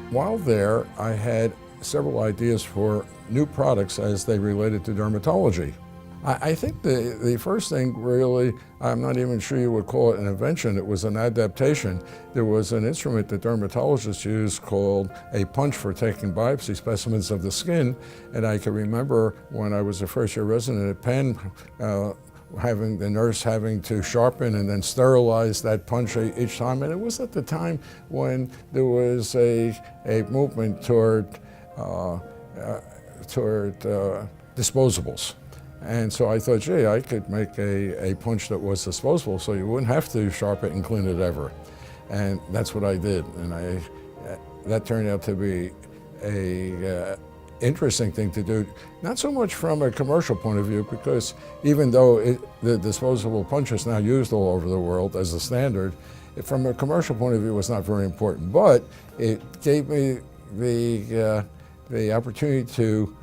While there, I had several ideas for new products as they related to dermatology. I think the first thing really, I'm not even sure you would call it an invention, it was an adaptation. There was an instrument that dermatologists use called a punch for taking biopsy specimens of the skin, and I can remember when I was a first-year resident at Penn, having the nurse having to sharpen and then sterilize that punch each time, and it was at the time when there was a movement toward disposables. And so I thought, gee, I could make a punch that was disposable so you wouldn't have to sharpen it and clean it ever. And that's what I did. And that turned out to be a interesting thing to do, not so much from a commercial point of view, because even though the disposable punch is now used all over the world as a standard, from a commercial point of view it was not very important. But it gave me the opportunity to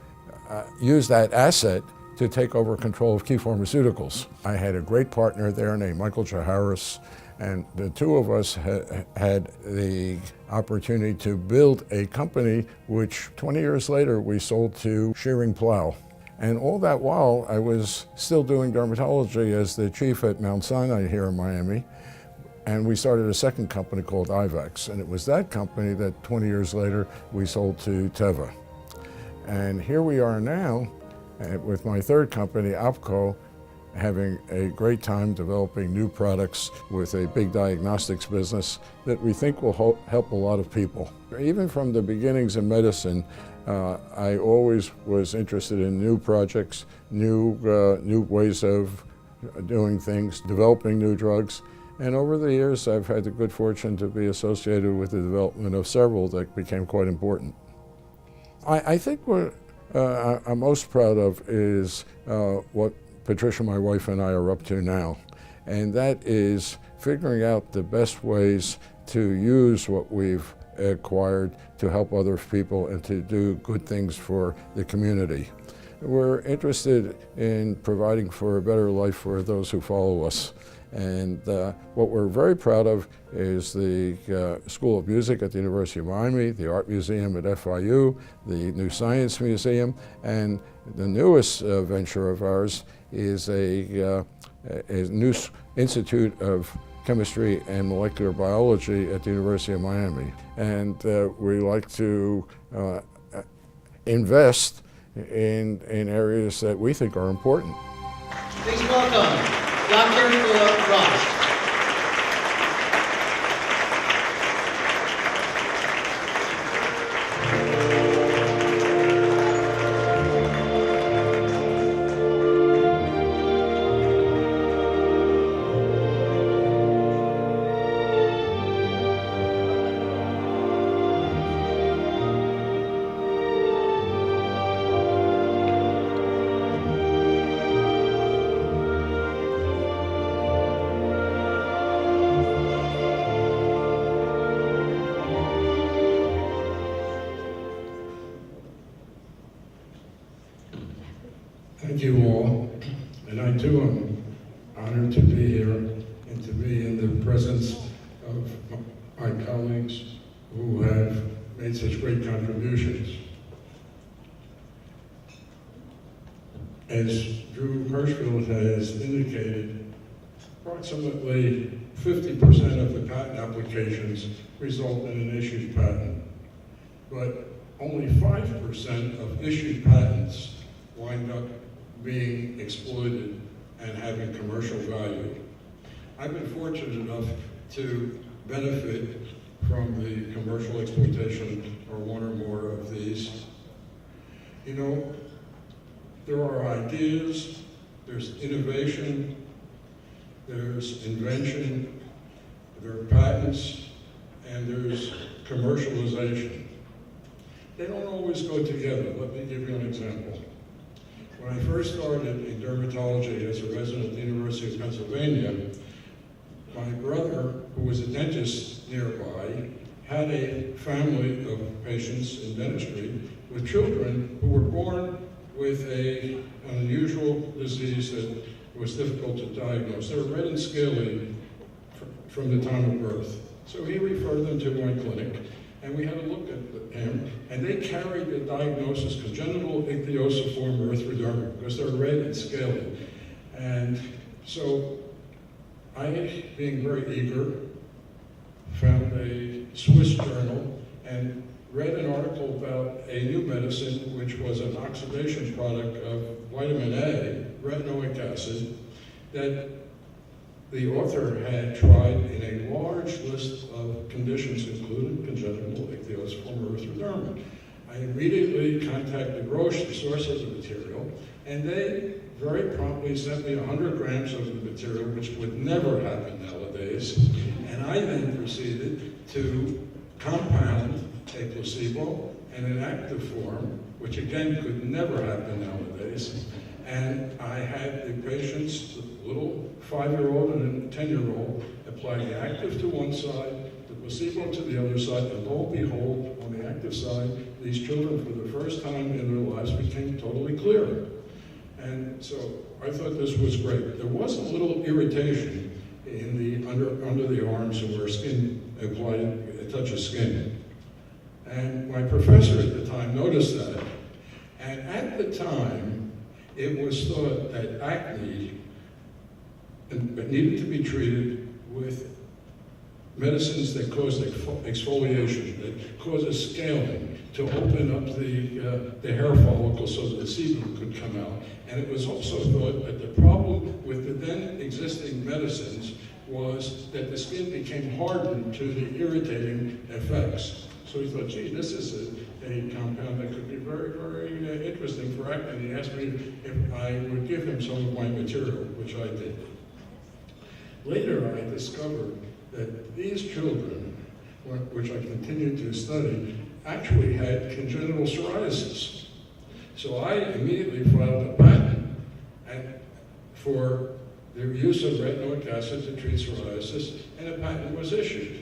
use that asset to take over control of key pharmaceuticals. I had a great partner there named Michael J. Harris, and the two of us had the opportunity to build a company which 20 years later we sold to Shearing Plow. And all that while I was still doing dermatology as the chief at Mount Sinai here in Miami, and we started a second company called IVAX, and it was that company that 20 years later we sold to Teva. And here we are now with my third company, OPCO, having a great time developing new products with a big diagnostics business that we think will help a lot of people. Even from the beginnings in medicine, I always was interested in new projects, new ways of doing things, developing new drugs. And over the years, I've had the good fortune to be associated with the development of several that became quite important. I think what I'm most proud of is what Patricia, my wife, and I are up to now. And that is figuring out the best ways to use what we've acquired to help other people and to do good things for the community. We're interested in providing for a better life for those who follow us. And what we're very proud of is the School of Music at the University of Miami, the Art Museum at FIU, the new Science Museum, and the newest venture of ours is a new Institute of Chemistry and Molecular Biology at the University of Miami. And we like to invest in areas that we think are important. Please welcome Dr. Philip Frost. Thank you all, and I too am honored to be here and to be in the presence of my colleagues who have made such great contributions. As Drew Hirschfeld has indicated, approximately 50% of the patent applications result in an issued patent, but only 5% of issued patents wind up being exploited and having commercial value. I've been fortunate enough to benefit from the commercial exploitation or one or more of these. You know, there are ideas, there's innovation, there's invention, there are patents, and there's commercialization. They don't always go together. Let me give you an example. When I first started in dermatology as a resident at the University of Pennsylvania, my brother, who was a dentist nearby, had a family of patients in dentistry with children who were born with an unusual disease that was difficult to diagnose. They were red and scaly from the time of birth. So he referred them to my clinic, and we had a look at him, and they carried the diagnosis congenital ichthyosiform erythroderma because they're red and scaly. And so I, being very eager, found a Swiss journal and read an article about a new medicine which was an oxidation product of vitamin A, retinoic acid, that the author had tried in a large list of conditions, including congenital ichthyosiform erythroderma. I immediately contacted Roche, the source of the material, and they very promptly sent me 100 grams of the material, which would never happen nowadays. And I then proceeded to compound a placebo and an active form, which again could never happen nowadays. And I had the patients, the little 5-year-old and a 10-year-old, apply the active to one side, the placebo to the other side, and lo and behold, on the active side, these children for the first time in their lives became totally clear. And so I thought this was great. There was a little irritation in the under the arms and where skin applied a touch of skin. And my professor at the time noticed that. And at the time, it was thought that acne needed to be treated with medicines that caused exfoliation, that causes scaling, to open up the hair follicle so that the sebum could come out. And it was also thought that the problem with the then existing medicines was that the skin became hardened to the irritating effects. So he thought, gee, this is a compound that could be very, very interesting for acne. And he asked me if I would give him some of my material, which I did. Later, I discovered that these children, which I continued to study, actually had congenital psoriasis. So I immediately filed a patent for the use of retinoic acid to treat psoriasis, and a patent was issued.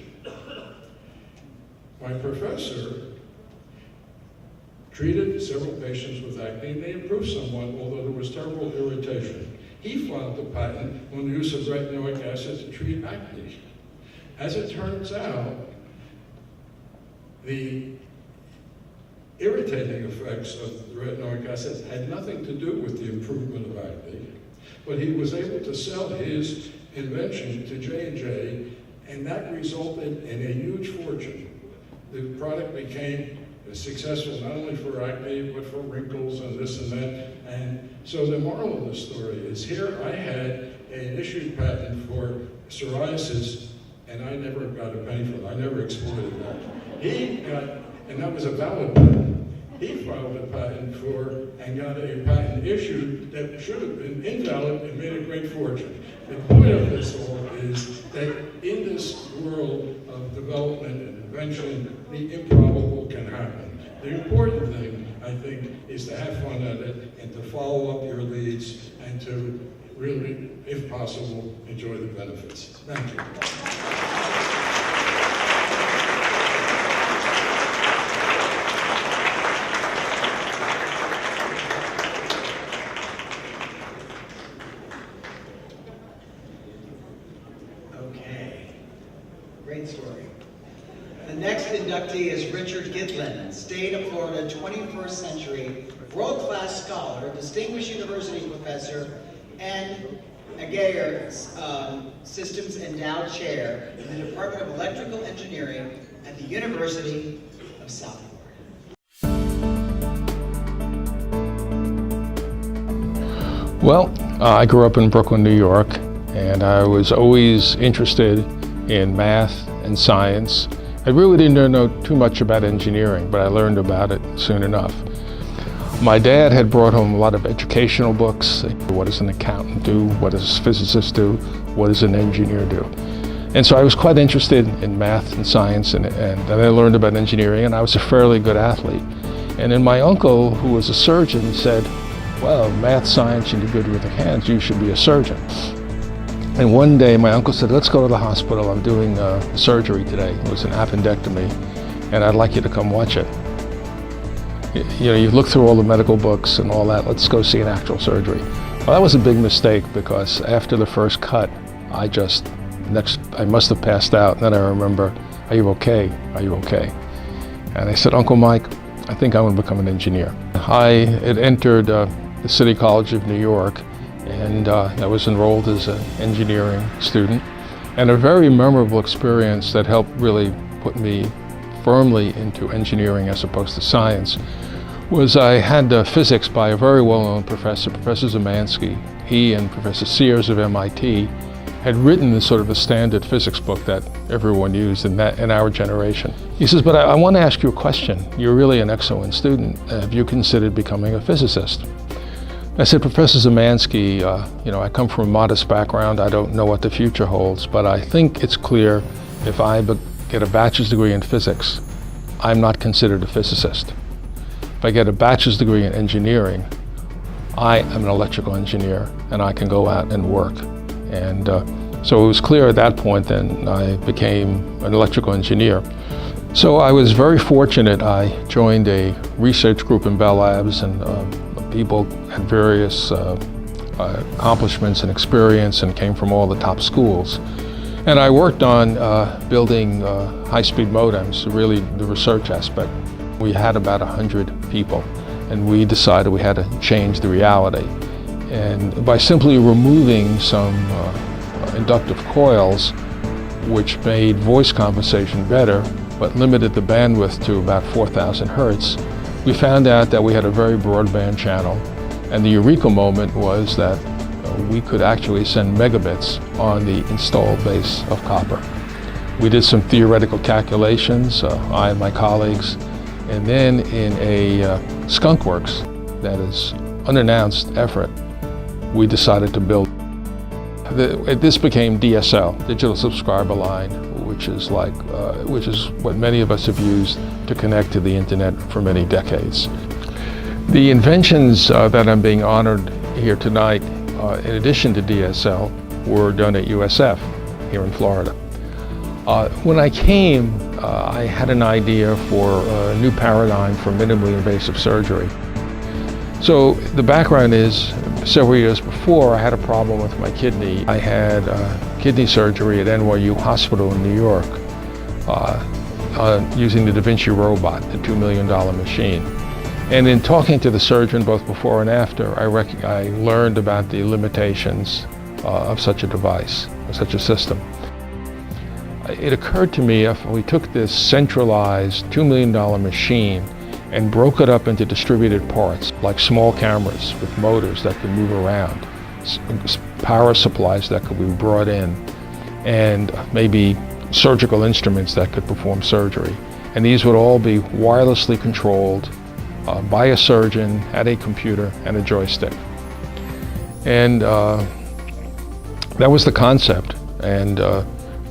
My professor treated several patients with acne, and they improved somewhat, although there was terrible irritation. He filed a patent on the use of retinoic acid to treat acne. As it turns out, the irritating effects of the retinoic acid had nothing to do with the improvement of acne, but he was able to sell his invention to J&J, and that resulted in a huge fortune. The product became successful not only for acne, but for wrinkles and this and that. And so the moral of the story is here I had an issued patent for psoriasis, and I never got a penny from it. I never exploited that. He got, and that was a valid patent. He filed a patent for, and got a patent issued that should have been invalid and made a great fortune. The point of this all is that in this world of development and invention, the improbable can happen. The important thing, I think, is to have fun at it and to follow up your leads and to really, if possible, enjoy the benefits. Thank you. Great story. The next inductee is Richard Gitlin, State of Florida 21st Century, world-class scholar, distinguished university professor, and Agayer, Systems Endowed Chair in the Department of Electrical Engineering at the University of South Florida. Well, I grew up in Brooklyn, New York, and I was always interested in math and science. I really didn't know too much about engineering, but I learned about it soon enough. My dad had brought home a lot of educational books. What does an accountant do? What does a physicist do? What does an engineer do? And so I was quite interested in math and science, and then I learned about engineering, and I was a fairly good athlete. And then my uncle, who was a surgeon, said, well, math, science, you do good with your hands, you should be a surgeon. And one day my uncle said, let's go to the hospital, I'm doing surgery today. It was an appendectomy, and I'd like you to come watch it. You know, you look through all the medical books and all that, let's go see an actual surgery. Well, that was a big mistake, because after the first cut, I must have passed out. And then I remember, are you okay? Are you okay? And I said, Uncle Mike, I think I'm going to become an engineer. I had entered the City College of New York, and I was enrolled as an engineering student. And a very memorable experience that helped really put me firmly into engineering as opposed to science was I had physics by a very well-known professor, Professor Zemansky. He and Professor Sears of MIT had written this sort of a standard physics book that everyone used in our generation. He says, but I want to ask you a question. You're really an excellent student. Have you considered becoming a physicist? I said, Professor Zemansky, you know, I come from a modest background. I don't know what the future holds, but I think it's clear if I get a bachelor's degree in physics, I'm not considered a physicist. If I get a bachelor's degree in engineering, I am an electrical engineer, and I can go out and work. And so it was clear at that point then I became an electrical engineer. So I was very fortunate. I joined a research group in Bell Labs, and people had various accomplishments and experience and came from all the top schools. And I worked on building high-speed modems, really the research aspect. We had about 100 people, and we decided we had to change the reality. And by simply removing some inductive coils, which made voice conversation better, but limited the bandwidth to about 4,000 hertz, we found out that we had a very broadband channel. And the eureka moment was that we could actually send megabits on the installed base of copper. We did some theoretical calculations, I and my colleagues, and then in a skunkworks, that is unannounced effort, we decided to build. This became DSL, Digital Subscriber Line, which is what many of us have used to connect to the internet for many decades. The inventions that I'm being honored here tonight, in addition to DSL, were done at USF here in Florida. When I came, I had an idea for a new paradigm for minimally invasive surgery. So the background is, several years before, I had a problem with my kidney. I had kidney surgery at NYU Hospital in New York using the Da Vinci robot, the $2 million machine. And in talking to the surgeon both before and after, I learned about the limitations of such a device, of such a system. It occurred to me if we took this centralized $2 million machine and broke it up into distributed parts, like small cameras with motors that could move around, power supplies that could be brought in, and maybe surgical instruments that could perform surgery. And these would all be wirelessly controlled by a surgeon at a computer and a joystick. And that was the concept. And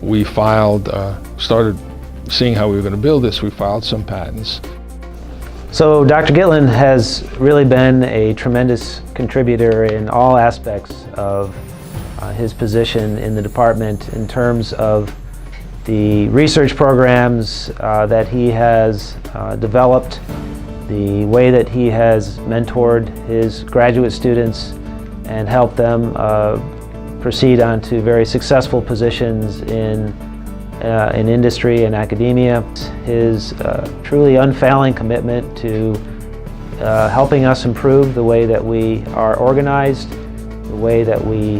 we started seeing how we were going to build this. We filed some patents. So Dr. Gitlin has really been a tremendous contributor in all aspects of his position in the department in terms of the research programs that he has developed, the way that he has mentored his graduate students and helped them proceed on to very successful positions in industry and academia. His truly unfailing commitment to helping us improve the way that we are organized, the way that we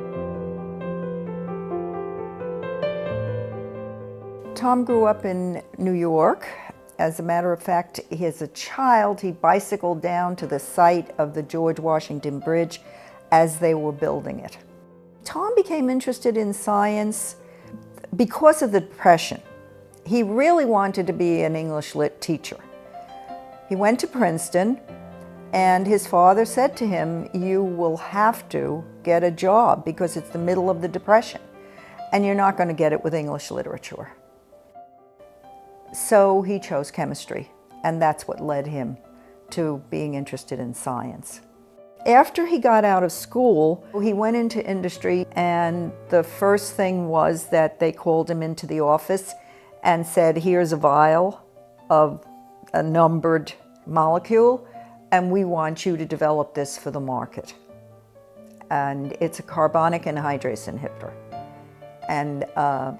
Tom grew up in New York. As a matter of fact, as a child, he bicycled down to the site of the George Washington Bridge as they were building it. Tom became interested in science because of the Depression. He really wanted to be an English lit teacher. He went to Princeton, and his father said to him, "You will have to get a job because it's the middle of the Depression, and you're not going to get it with English literature." So he chose chemistry, and that's what led him to being interested in science. After he got out of school, he went into industry, and the first thing was that they called him into the office and said, "Here's a vial of a numbered molecule, and we want you to develop this for the market." And it's a carbonic anhydrase inhibitor. And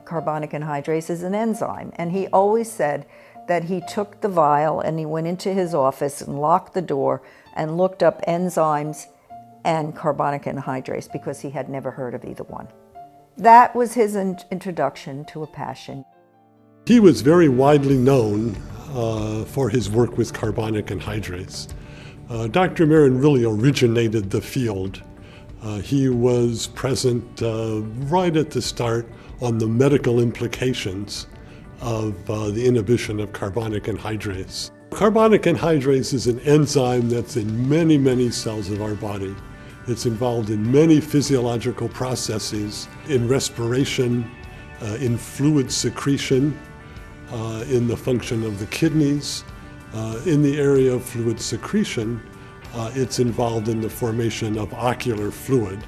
carbonic anhydrase is an enzyme. And he always said that he took the vial and he went into his office and locked the door and looked up enzymes and carbonic anhydrase because he had never heard of either one. That was his introduction to a passion. He was very widely known for his work with carbonic anhydrase. Dr. Marin really originated the field. He was present right at the start on the medical implications of the inhibition of carbonic anhydrase. Carbonic anhydrase is an enzyme that's in many, many cells of our body. It's involved in many physiological processes, in respiration, in fluid secretion, in the function of the kidneys. In the area of fluid secretion, it's involved in the formation of ocular fluid,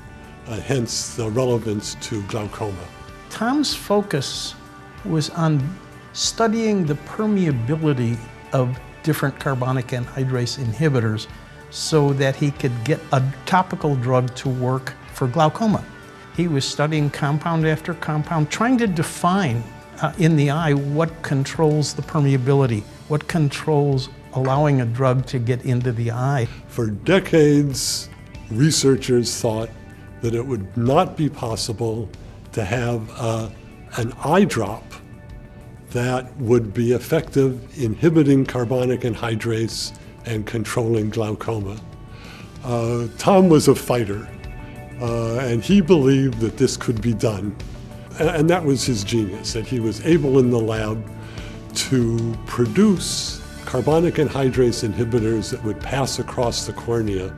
hence the relevance to glaucoma. Tom's focus was on studying the permeability of different carbonic anhydrase inhibitors so that he could get a topical drug to work for glaucoma. He was studying compound after compound, trying to define in the eye what controls the permeability, what controls allowing a drug to get into the eye. For decades, researchers thought that it would not be possible to have an eye drop that would be effective inhibiting carbonic anhydrase and controlling glaucoma. Tom was a fighter, and he believed that this could be done. And that was his genius, that he was able in the lab to produce carbonic anhydrase inhibitors that would pass across the cornea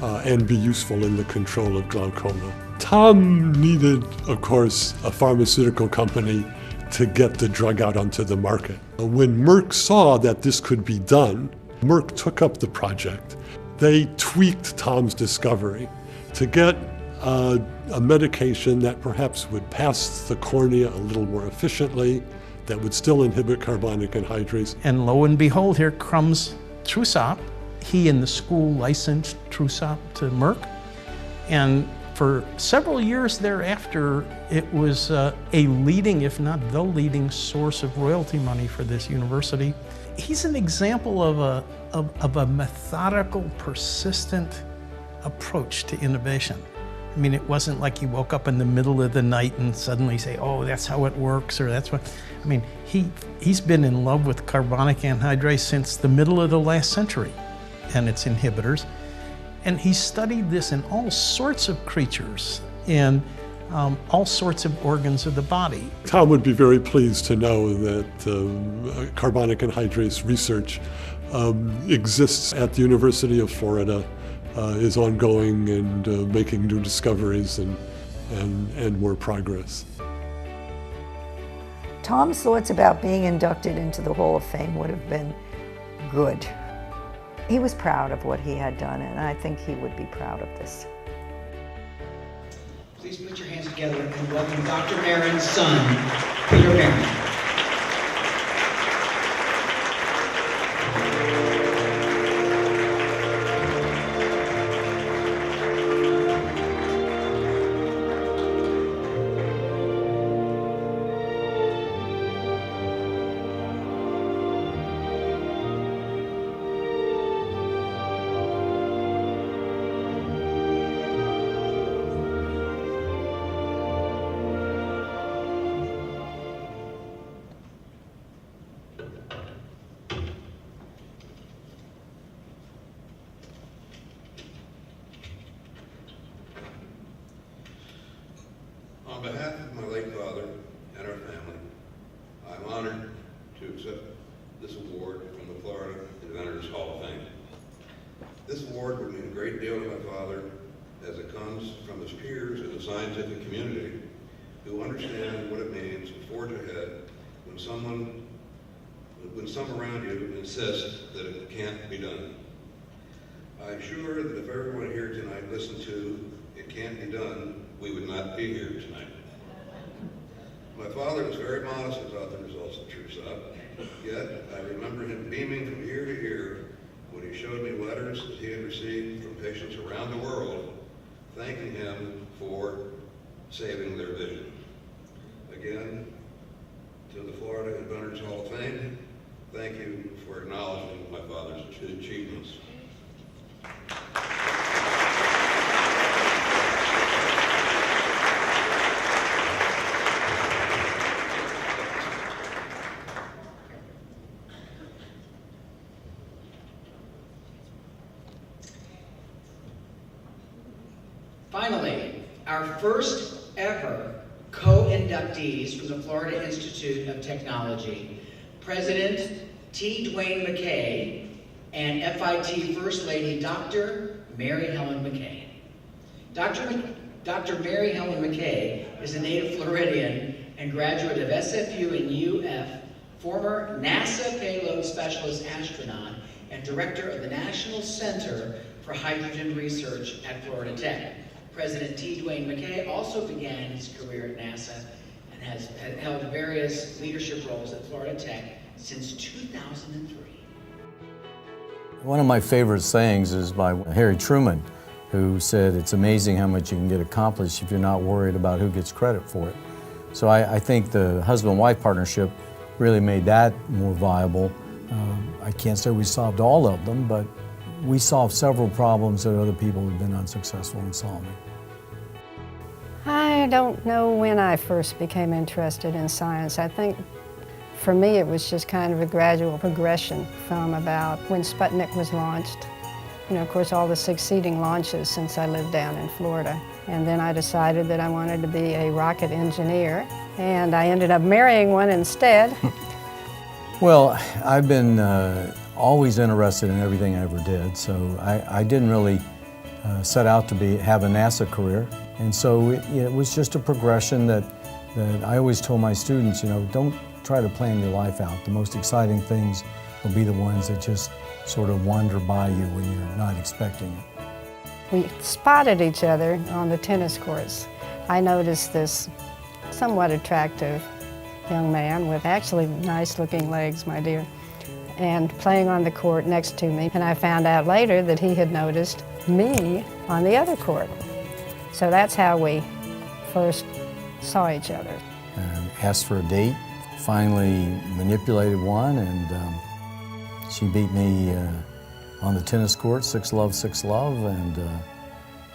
and be useful in the control of glaucoma. Tom needed, of course, a pharmaceutical company to get the drug out onto the market. When Merck saw that this could be done, Merck took up the project. They tweaked Tom's discovery to get a medication that perhaps would pass the cornea a little more efficiently, that would still inhibit carbonic anhydrase. And lo and behold, here comes Trusop. He and the school licensed Trusop to Merck. And for several years thereafter, it was a leading, if not the leading, source of royalty money for this university. He's an example of a methodical, persistent approach to innovation. I mean, it wasn't like he woke up in the middle of the night and suddenly say, "Oh, that's how it works," or "That's what." I mean, he's been in love with carbonic anhydrase since the middle of the last century and its inhibitors. And he studied this in all sorts of creatures and all sorts of organs of the body. Tom would be very pleased to know that carbonic anhydrase research exists at the University of Florida, is ongoing and making new discoveries and more progress. Tom's thoughts about being inducted into the Hall of Fame would have been good. He was proud of what he had done, and I think he would be proud of this. Please put your hands together and welcome Dr. Marin's son, Peter Marin. to accept this award from the Florida Inventors Hall of Fame. This award would mean a great deal to my father, as it comes from his peers in the scientific community who understand what it means to forge ahead when some around you insist that it can't be done. I'm sure that if everyone here tonight listened to "It Can't Be Done," we would not be here tonight. My father was very modest about the results of TrueSop, yet I remember him beaming from ear to ear when he showed me letters that he had received from patients around the world thanking him for saving their vision. Again, to the Florida Inventors Hall of Fame, thank you for acknowledging my father's achievements. Finally, our first ever co-inductees from the Florida Institute of Technology, President T. Dwayne McKay and FIT First Lady Dr. Mary Helen McKay. Dr. Mary Helen McKay is a native Floridian and graduate of SFU and UF, former NASA payload specialist astronaut, and director of the National Center for Hydrogen Research at Florida Tech. President T. Dwayne McKay also began his career at NASA and has held various leadership roles at Florida Tech since 2003. One of my favorite sayings is by Harry Truman, who said, "It's amazing how much you can get accomplished if you're not worried about who gets credit for it." So I think the husband-wife partnership really made that more viable. I can't say we solved all of them, but we solved several problems that other people have been unsuccessful in solving. I don't know when I first became interested in science. I think for me it was just kind of a gradual progression from about when Sputnik was launched. You know, of course, all the succeeding launches since I lived down in Florida. And then I decided that I wanted to be a rocket engineer, and I ended up marrying one instead. Well, I've been always interested in everything I ever did, so I didn't really set out to have a NASA career. And so it was just a progression that I always told my students, you know, don't try to plan your life out. The most exciting things will be the ones that just sort of wander by you when you're not expecting it. We spotted each other on the tennis courts. I noticed this somewhat attractive young man with actually nice-looking legs, my dear, and playing on the court next to me. And I found out later that he had noticed me on the other court. So that's how we first saw each other. Asked for a date, finally manipulated one, and she beat me on the tennis court, 6-love, 6-love, and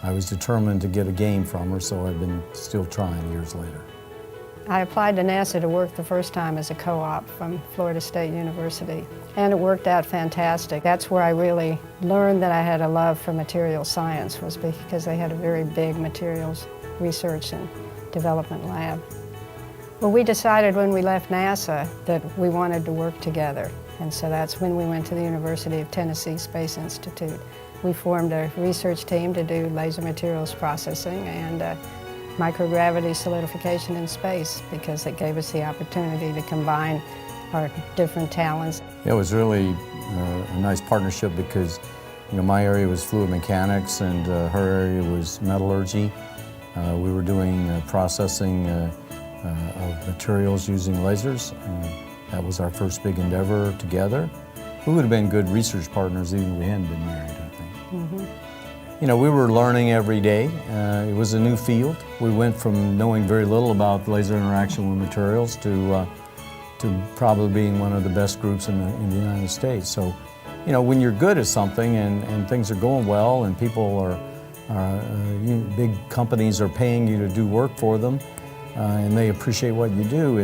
I was determined to get a game from her, so I've been still trying years later. I applied to NASA to work the first time as a co-op from Florida State University, and it worked out fantastic. That's where I really learned that I had a love for materials science, was because they had a very big materials research and development lab. Well, we decided when we left NASA that we wanted to work together, and so that's when we went to the University of Tennessee Space Institute. We formed a research team to do laser materials processing and microgravity solidification in space, because it gave us the opportunity to combine our different talents. It was really a nice partnership because, you know, my area was fluid mechanics and her area was metallurgy. We were doing processing of materials using lasers. That was our first big endeavor together. We would have been good research partners even if we hadn't been married, I think. Mm-hmm. You know, we were learning every day. It was a new field. We went from knowing very little about laser interaction with materials to probably being one of the best groups in the United States. So, you know, when you're good at something and things are going well and people big companies are paying you to do work for them and they appreciate what you do,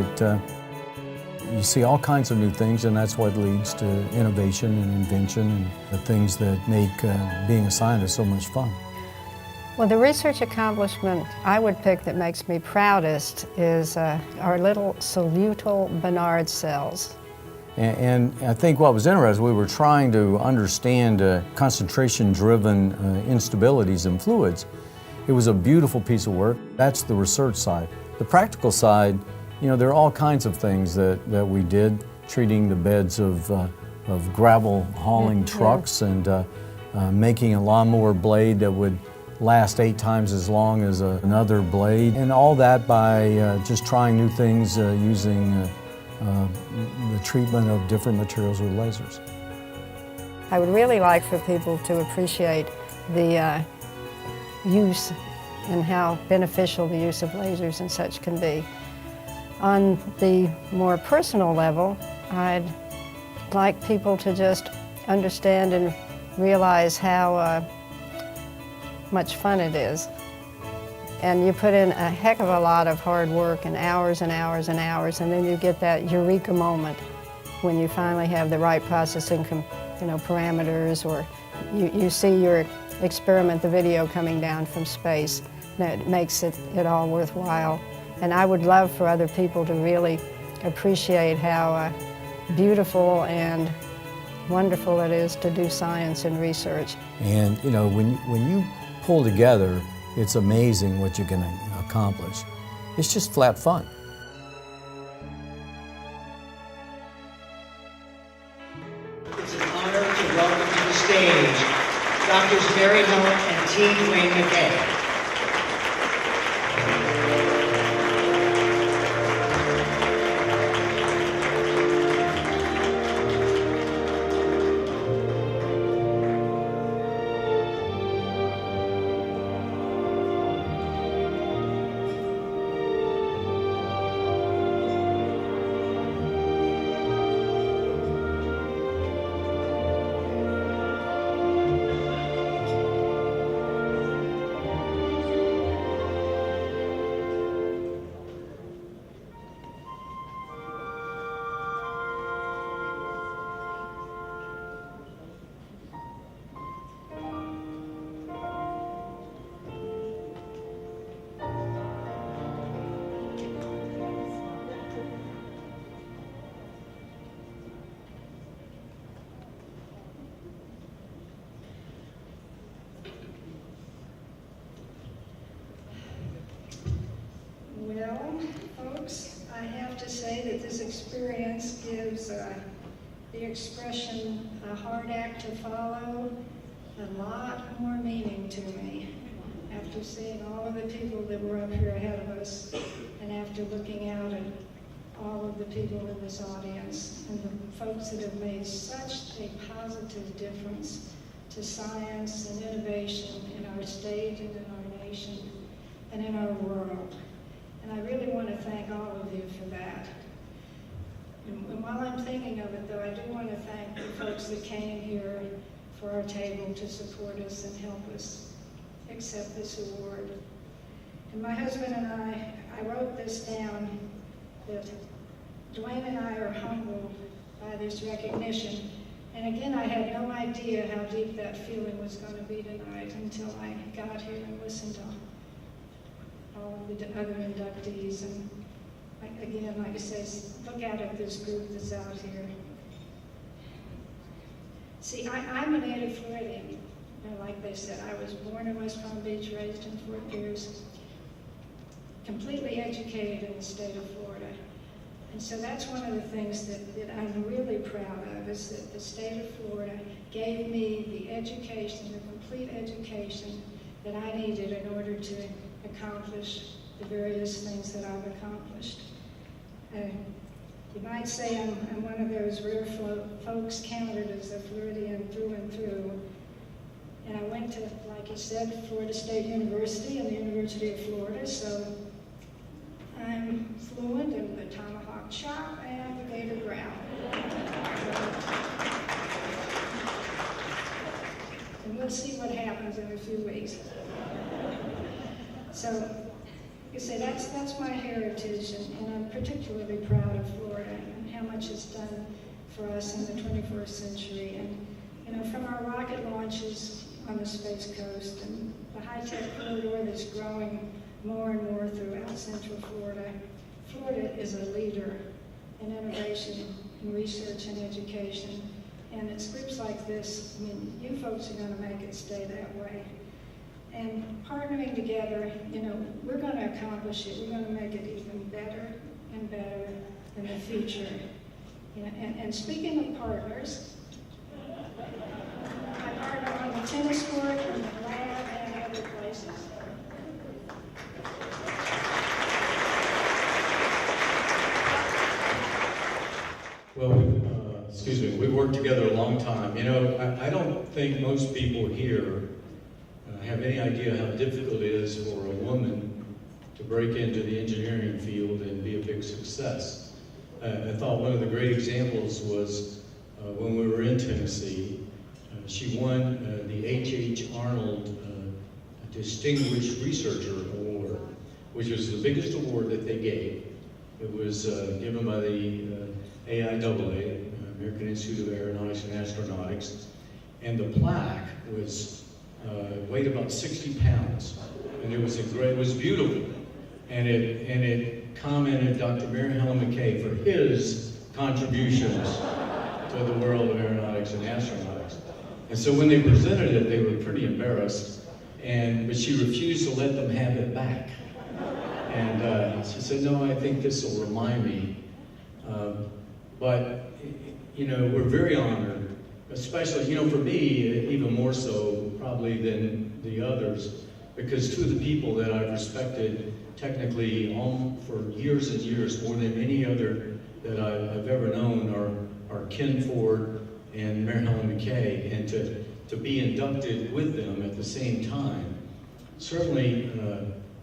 you see all kinds of new things, and that's what leads to innovation and invention and the things that make being a scientist so much fun. Well, the research accomplishment I would pick that makes me proudest is our little solutal Bernard cells. And I think what was interesting, we were trying to understand concentration-driven instabilities in fluids. It was a beautiful piece of work. That's the research side. The practical side, you know, there are all kinds of things that we did, treating the beds of gravel hauling trucks and making a lawnmower blade that would last 8 times as long as another blade, and all that by just trying new things using the treatment of different materials with lasers. I would really like for people to appreciate the use and how beneficial the use of lasers and such can be. On the more personal level, I'd like people to just understand and realize how much fun it is. And you put in a heck of a lot of hard work and hours and hours and hours, and then you get that eureka moment when you finally have the right processing parameters, or you see your experiment, the video coming down from space. That makes it all worthwhile. And I would love for other people to really appreciate how beautiful and wonderful it is to do science and research. And you know, when you pull together, it's amazing what you can accomplish. It's just flat fun. It's an honor to welcome to the stage Drs. Marin and T. Dwayne McKay. Well, folks, I have to say that this experience gives the expression "a hard act to follow" a lot more meaning to me after seeing all of the people that were up here ahead of us, and after looking out at all of the people in this audience and the folks that have made such a positive difference to science and innovation in our state and in our nation and in our world. And I really want to thank all of you for that. And while I'm thinking of it, though, I do want to thank the folks that came here for our table to support us and help us accept this award. And my husband and I wrote this down, that Dwayne and I are humbled by this recognition. And again, I had no idea how deep that feeling was going to be tonight until I got here and listened to all of the other inductees. And again, like I say, look out at this group that's out here. See, I'm a native Floridian. You know, like they said, I was born in West Palm Beach, raised in Fort Pierce, completely educated in the state of Florida. And so that's one of the things that I'm really proud of, is that the state of Florida gave me the education, the complete education that I needed in order to accomplish the various things that I've accomplished. You might say I'm one of those rare folks counted as a Floridian through and through. And I went to, like you said, Florida State University and the University of Florida, so I'm fluent in the tomahawk chop and the gator growl. And we'll see what happens in a few weeks. So, you say that's my heritage, and I'm particularly proud of Florida and how much it's done for us in the 21st century. And you know, from our rocket launches on the Space Coast and the high-tech corridor that's growing more and more throughout Central Florida, Florida is a leader in innovation in research and education. And it's groups like this, I mean, you folks are going to make it stay that way. And partnering together, you know, we're going to accomplish it. We're going to make it even better and better in the future. You know, and speaking of partners, I partner on the tennis court and the lab and other places. Well, excuse me, we've worked together a long time. You know, I don't think most people here have any idea how difficult it is for a woman to break into the engineering field and be a big success. I thought one of the great examples was when we were in Tennessee. She won the H.H. Arnold Distinguished Researcher Award, which was the biggest award that they gave. It was given by the AIAA, American Institute of Aeronautics and Astronautics, and the plaque was weighed about 60 pounds, and it was beautiful, and it commended Dr. Marin McKay for his contributions to the world of aeronautics and astronautics. And so when they presented it, they were pretty embarrassed, but she refused to let them have it back. And she said, no, I think this will remind me. But, you know, we're very honored, especially, you know, for me, even more so probably than the others, because two of the people that I've respected technically for years and years, more than any other that I've ever known, are Ken Ford and Marin McKay, and to be inducted with them at the same time, certainly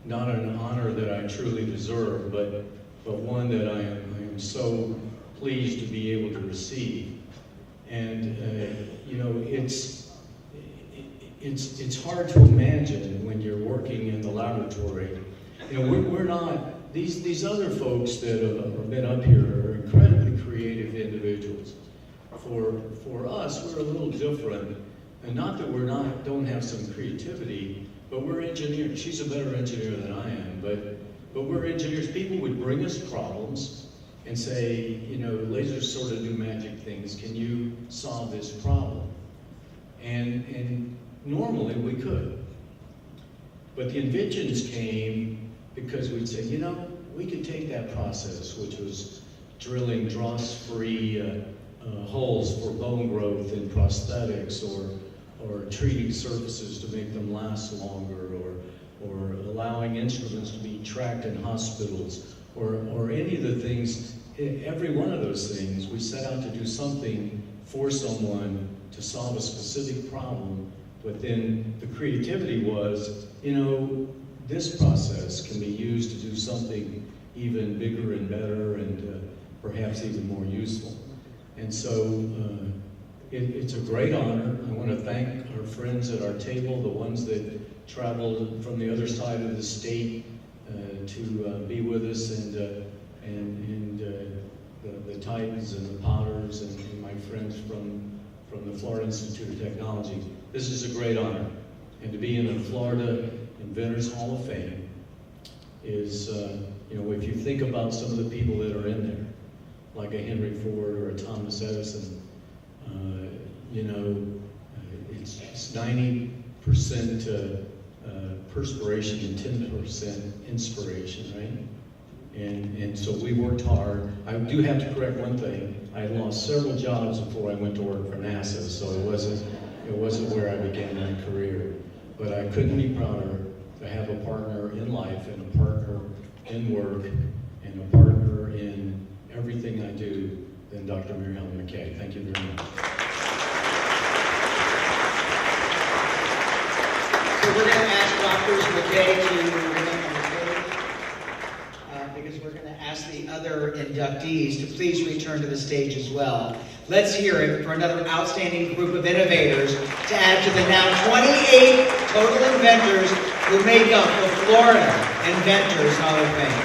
not an honor that I truly deserve, but one that I am so pleased to be able to receive. And you know, it's hard to imagine when you're working in the laboratory. You know, we're not, these other folks that have been up here are incredibly creative individuals. For us, we're a little different, and not that don't have some creativity, but we're engineers. She's a better engineer than I am, but we're engineers. People would bring us problems and say, you know, lasers sort of do magic things. Can you solve this problem? And normally we could. But the inventions came because we'd say, you know, we could take that process, which was drilling dross-free holes for bone growth in prosthetics, or treating surfaces to make them last longer, or allowing instruments to be tracked in hospitals, or any of the things. Every one of those things, we set out to do something for someone to solve a specific problem, but then the creativity was, you know, this process can be used to do something even bigger and better and perhaps even more useful. And so it's a great honor. I want to thank our friends at our table, the ones that traveled from the other side of the state to be with us, and the Titans and the Potters and my friends from the Florida Institute of Technology. This is a great honor. And to be in the Florida Inventors Hall of Fame is, you know, if you think about some of the people that are in there, like a Henry Ford or a Thomas Edison, you know, it's 90% perspiration and 10% inspiration, right? And so we worked hard. I do have to correct one thing. I had lost several jobs before I went to work for NASA, so it wasn't where I began my career. But I couldn't be prouder to have a partner in life and a partner in work and a partner in everything I do than Dr. Marin McKay. Thank you very much. So we're going to ask Drs. McKay to remain on the stage because we're going to ask the other inductees to please return to the stage as well. Let's hear it for another outstanding group of innovators to add to the now 28 total inventors who make up the Florida Inventors Hall of Fame.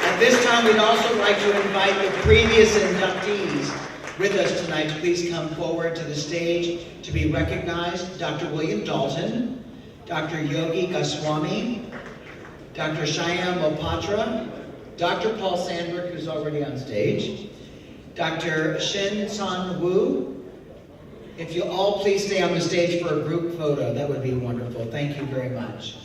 At this time, we'd also like to invite the previous inductees with us tonight to please come forward to the stage to be recognized. Dr. William Dalton, Dr. Yogi Goswami, Dr. Shyam Mohapatra, Dr. Paul Sandberg, who's already on stage, Dr. Shin San Wu. If you all please stay on the stage for a group photo, that would be wonderful. Thank you very much.